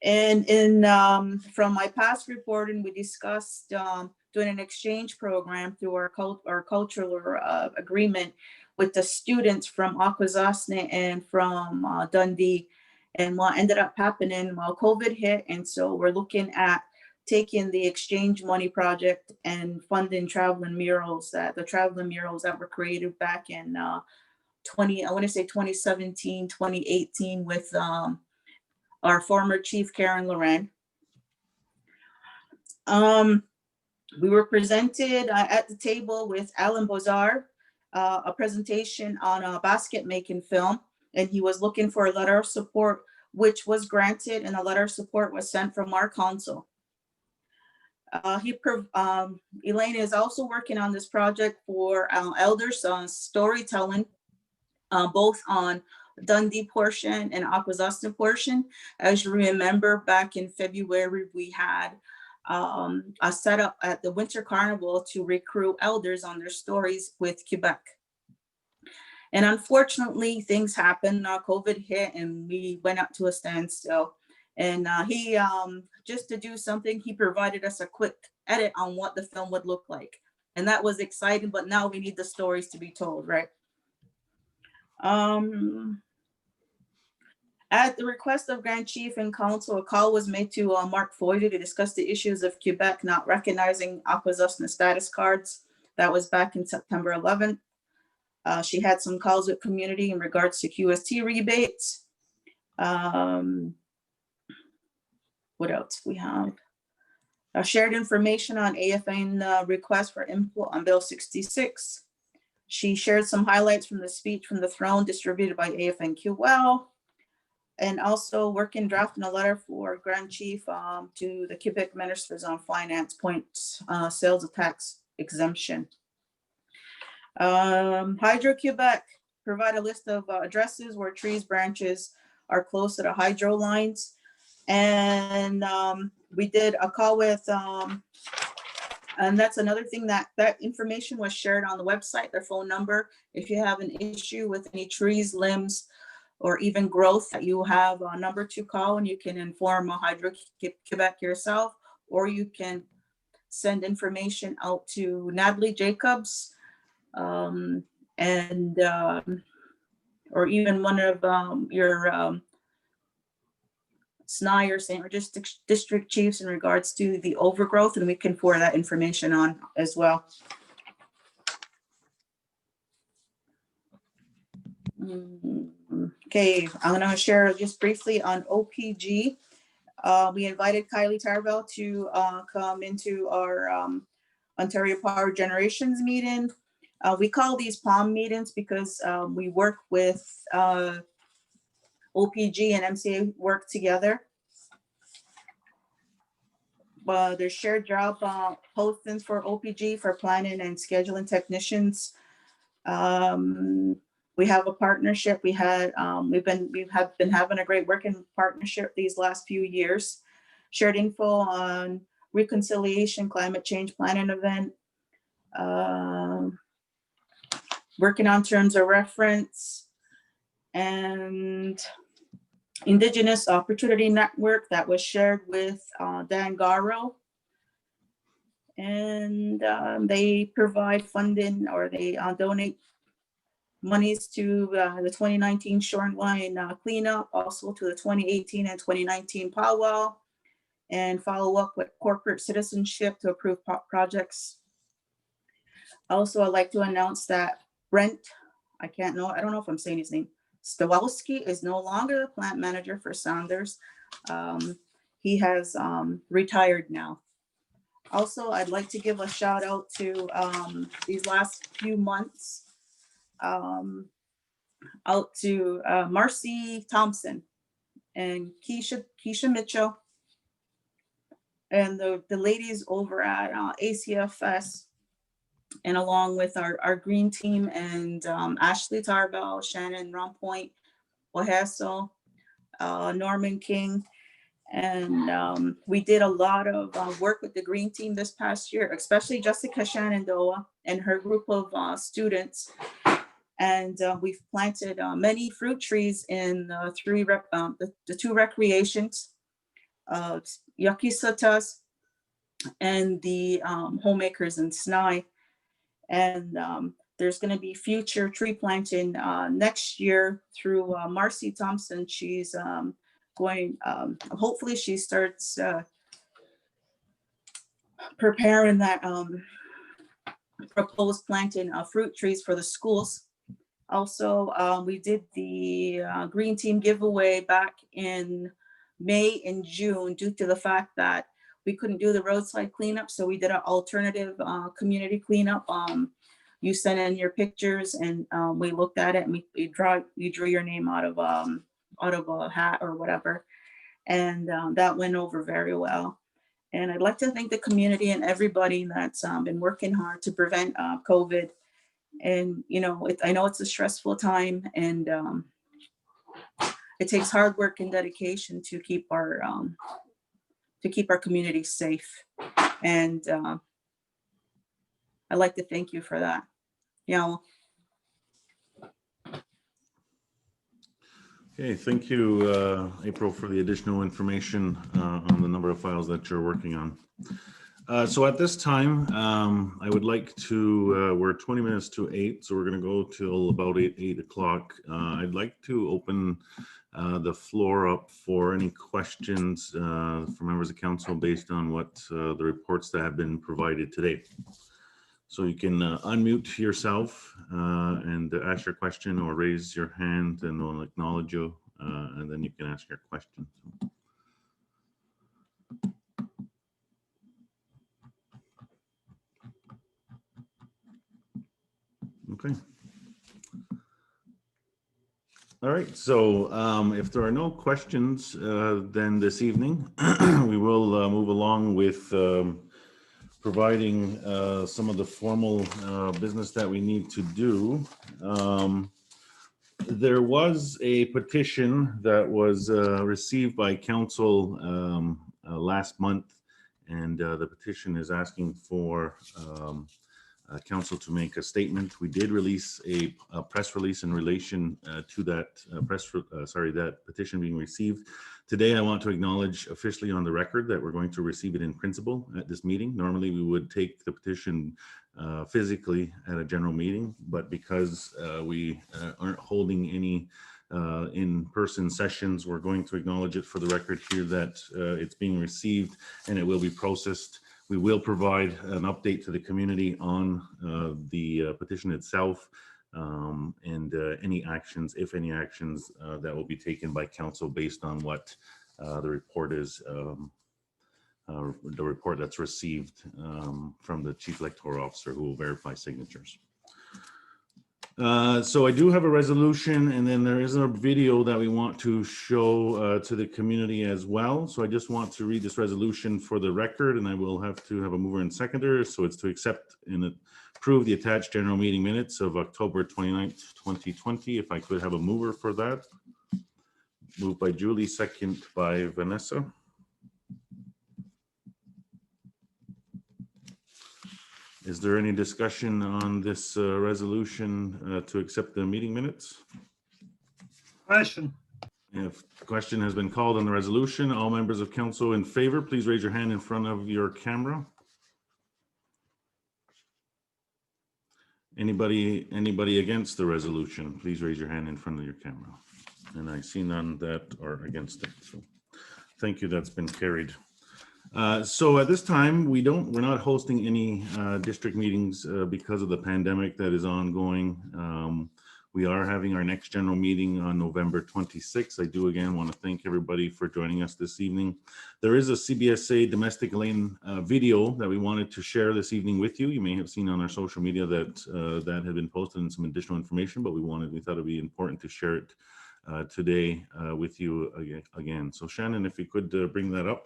And from my past reporting, we discussed doing an exchange program through our cultural agreement with the students from Akwesasne and from Dundee. And what ended up happening, well, COVID hit, and so we're looking at taking the exchange money project and funding traveling murals that were created back in 2017, 2018 with our former chief, Karen Loren. We were presented at the table with Alan Bozar, a presentation on a basket making film, and he was looking for a letter of support, which was granted, and a letter of support was sent from our council. Elaine is also working on this project for elders storytelling, both on Dundee portion and Akwesasne portion. As you remember, back in February, we had a setup at the Winter Carnival to recruit elders on their stories with Quebec. And unfortunately, things happened. COVID hit, and we went up to a standstill. And he, just to do something, he provided us a quick edit on what the film would look like. And that was exciting, but now we need the stories to be told, right? At the request of Grand Chief and Council, a call was made to Mark Foisey to discuss the issues of Quebec not recognizing Akwesasne status cards. That was back in September 11th. She had some calls with community in regards to QST rebates. What else we have? Shared information on AFN request for input on Bill 66. She shared some highlights from the speech from the throne distributed by AFNQL, and also working drafting a letter for Grand Chief to the Quebec Ministers on Finance points sales tax exemption. Hydro-Quebec provide a list of addresses where trees branches are close to the hydro lines. And we did a call with, and that's another thing, that information was shared on the website, their phone number. If you have an issue with any trees, limbs, or even growth, that you have a number to call, and you can inform Hydro-Quebec yourself, or you can send information out to Natalie Jacobs, or even one of your SNI or St. Regis district chiefs in regards to the overgrowth, and we can forward that information on as well. Okay, I'm going to share just briefly on OPG. We invited Kylie Tarbell to come into our Ontario Power Generations meeting. We call these POM meetings because we work with OPG and MCA work together. There's shared job postings for OPG for planning and scheduling technicians. We have a partnership. We have been having a great working partnership these last few years. Shared info on reconciliation, climate change planning event. Working on terms of reference and Indigenous Opportunity Network that was shared with Dan Garrow. And they provide funding, or they donate monies to the 2019 shoreline cleanup, also to the 2018 and 2019 powwow, and follow up with corporate citizenship to approve projects. Also, I'd like to announce that Brent, I don't know if I'm saying his name, Stawowski is no longer the plant manager for Saunders. He has retired now. Also, I'd like to give a shout out to these last few months out to Marcy Thompson and Keisha Mitchell and the ladies over at ACFS, and along with our green team and Ashley Tarbell, Shannon Rompoint, Waheso, Norman King. And we did a lot of work with the green team this past year, especially Jessica Shenandoah and her group of students. And we've planted many fruit trees in the two recreations, Yakisotas and the homemakers in Snai. And there's going to be future tree planting next year through Marcy Thompson. She's hopefully she starts preparing that proposed planting of fruit trees for the schools. Also, we did the green team giveaway back in May and June due to the fact that we couldn't do the roadside cleanup. So we did an alternative community cleanup. You sent in your pictures and we looked at it, and you drew your name out of a hat or whatever. And that went over very well. And I'd like to thank the community and everybody that's been working hard to prevent COVID. And, you know, I know it's a stressful time, and it takes hard work and dedication to keep our community safe. And I'd like to thank you for that. Yeah. Okay, thank you, April, for the additional information on the number of files that you're working on. So at this time, I would like to, we're 20 minutes to 8, so we're going to go till about 8 o'clock. I'd like to open the floor up for any questions from members of council based on what the reports that have been provided today. So you can unmute yourself and ask your question, or raise your hand and we'll acknowledge you, and then you can ask your question. Okay. All right, so if there are no questions then this evening, we will move along with providing some of the formal business that we need to do. There was a petition that was received by council last month, and the petition is asking for council to make a statement. We did release a press release in relation to that that petition being received. Today, I want to acknowledge officially on the record that we're going to receive it in principle at this meeting. Normally, we would take the petition physically at a general meeting, but because we aren't holding any in-person sessions. We're going to acknowledge it for the record here that it's being received and it will be processed. We will provide an update to the community on the petition itself and any actions, if any actions, that will be taken by council based on what the report is, the report that's received from the Chief Electoral Officer who will verify signatures. So I do have a resolution, and then there is a video that we want to show to the community as well. So I just want to read this resolution for the record, and I will have to have a mover and seconder. So it's to accept and approve the attached general meeting minutes of October 29th, 2020. If I could have a mover for that. Moved by Julie, second by Vanessa. Is there any discussion on this resolution to accept the meeting minutes? Question. If the question has been called on the resolution, all members of council in favor, please raise your hand in front of your camera. Anybody against the resolution, please raise your hand in front of your camera. And I see none that are against it. So thank you, that's been carried. So at this time, we're not hosting any district meetings because of the pandemic that is ongoing. We are having our next general meeting on November 26th. I do again want to thank everybody for joining us this evening. There is a CBSA domestic lane video that we wanted to share this evening with you. You may have seen on our social media that that had been posted and some additional information, but we thought it'd be important to share it today with you again. So Shannon, if you could bring that up.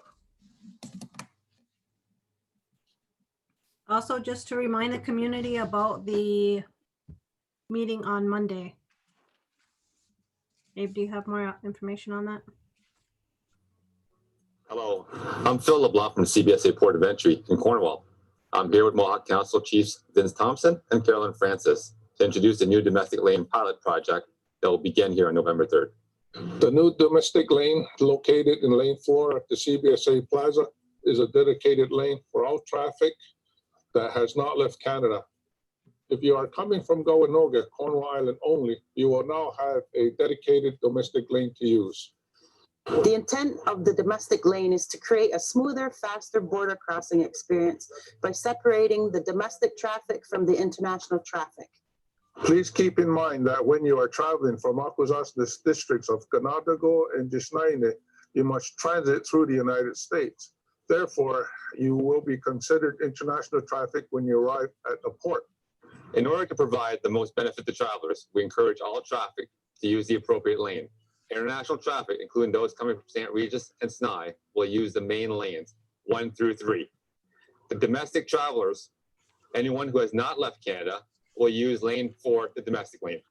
Also, just to remind the community about the meeting on Monday. Abe, do you have more information on that? Hello, I'm Phil LeBlanc from the CBSA Port of Entry in Cornwall. I'm here with Mohawk Council Chiefs Vince Thompson and Carolyn Francis to introduce the new domestic lane pilot project that will begin here on November 3rd. The new domestic lane located in lane 4 at the CBSA Plaza is a dedicated lane for all traffic that has not left Canada. If you are coming from Gowanoga, Cornwall Island only, you will now have a dedicated domestic lane to use. The intent of the domestic lane is to create a smoother, faster border crossing experience by separating the domestic traffic from the international traffic. Please keep in mind that when you are traveling from Akwesasne's districts of Kentenhkó and Akwesasne, you must transit through the United States. Therefore, you will be considered international traffic when you arrive at the port. In order to provide the most benefit to travelers, we encourage all traffic to use the appropriate lane. International traffic, including those coming from St. Regis and Snai, will use the main lanes, 1 through 3. The domestic travelers, anyone who has not left Canada, will use lane 4, the domestic lane.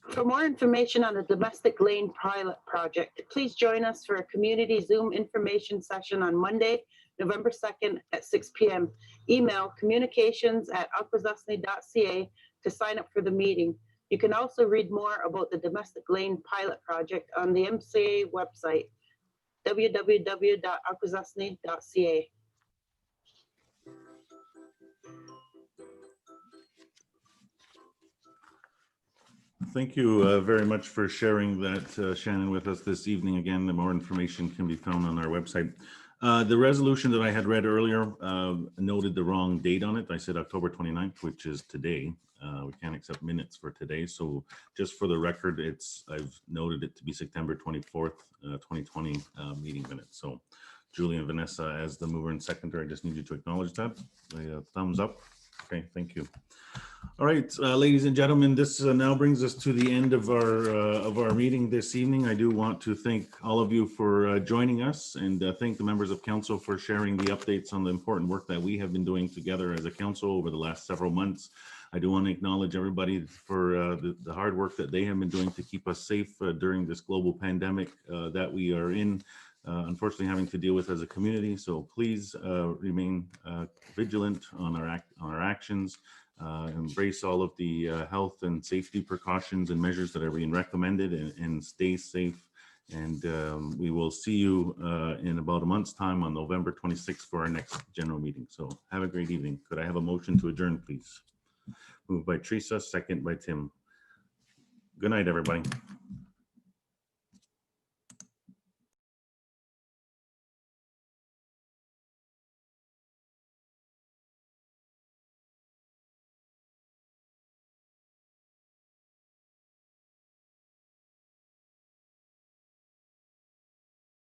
For more information on the domestic lane pilot project, please join us for a community Zoom information session on Monday, November 2nd at 6 p.m. Email communications@akwesasne.ca to sign up for the meeting. You can also read more about the domestic lane pilot project on the MCA website, www.akwesasne.ca. Thank you very much for sharing that, Shannon, with us this evening. Again, the more information can be found on our website. The resolution that I had read earlier noted the wrong date on it. I said October 29th, which is today. We can't accept minutes for today. So just for the record, I've noted it to be September 24th, 2020 meeting minutes. So Julie and Vanessa, as the mover and seconder, I just need you to acknowledge that. Thumbs up. Okay, thank you. All right, ladies and gentlemen, this now brings us to the end of our meeting this evening. I do want to thank all of you for joining us, and thank the members of council for sharing the updates on the important work that we have been doing together as a council over the last several months. I do want to acknowledge everybody for the hard work that they have been doing to keep us safe during this global pandemic that we are in. Unfortunately having to deal with as a community. So please remain vigilant on our actions, embrace all of the health and safety precautions and measures that are being recommended, and stay safe. And we will see you in about a month's time on November 26th for our next general meeting. So have a great evening. Could I have a motion to adjourn, please? Moved by Teresa, second by Tim. Good night, everybody.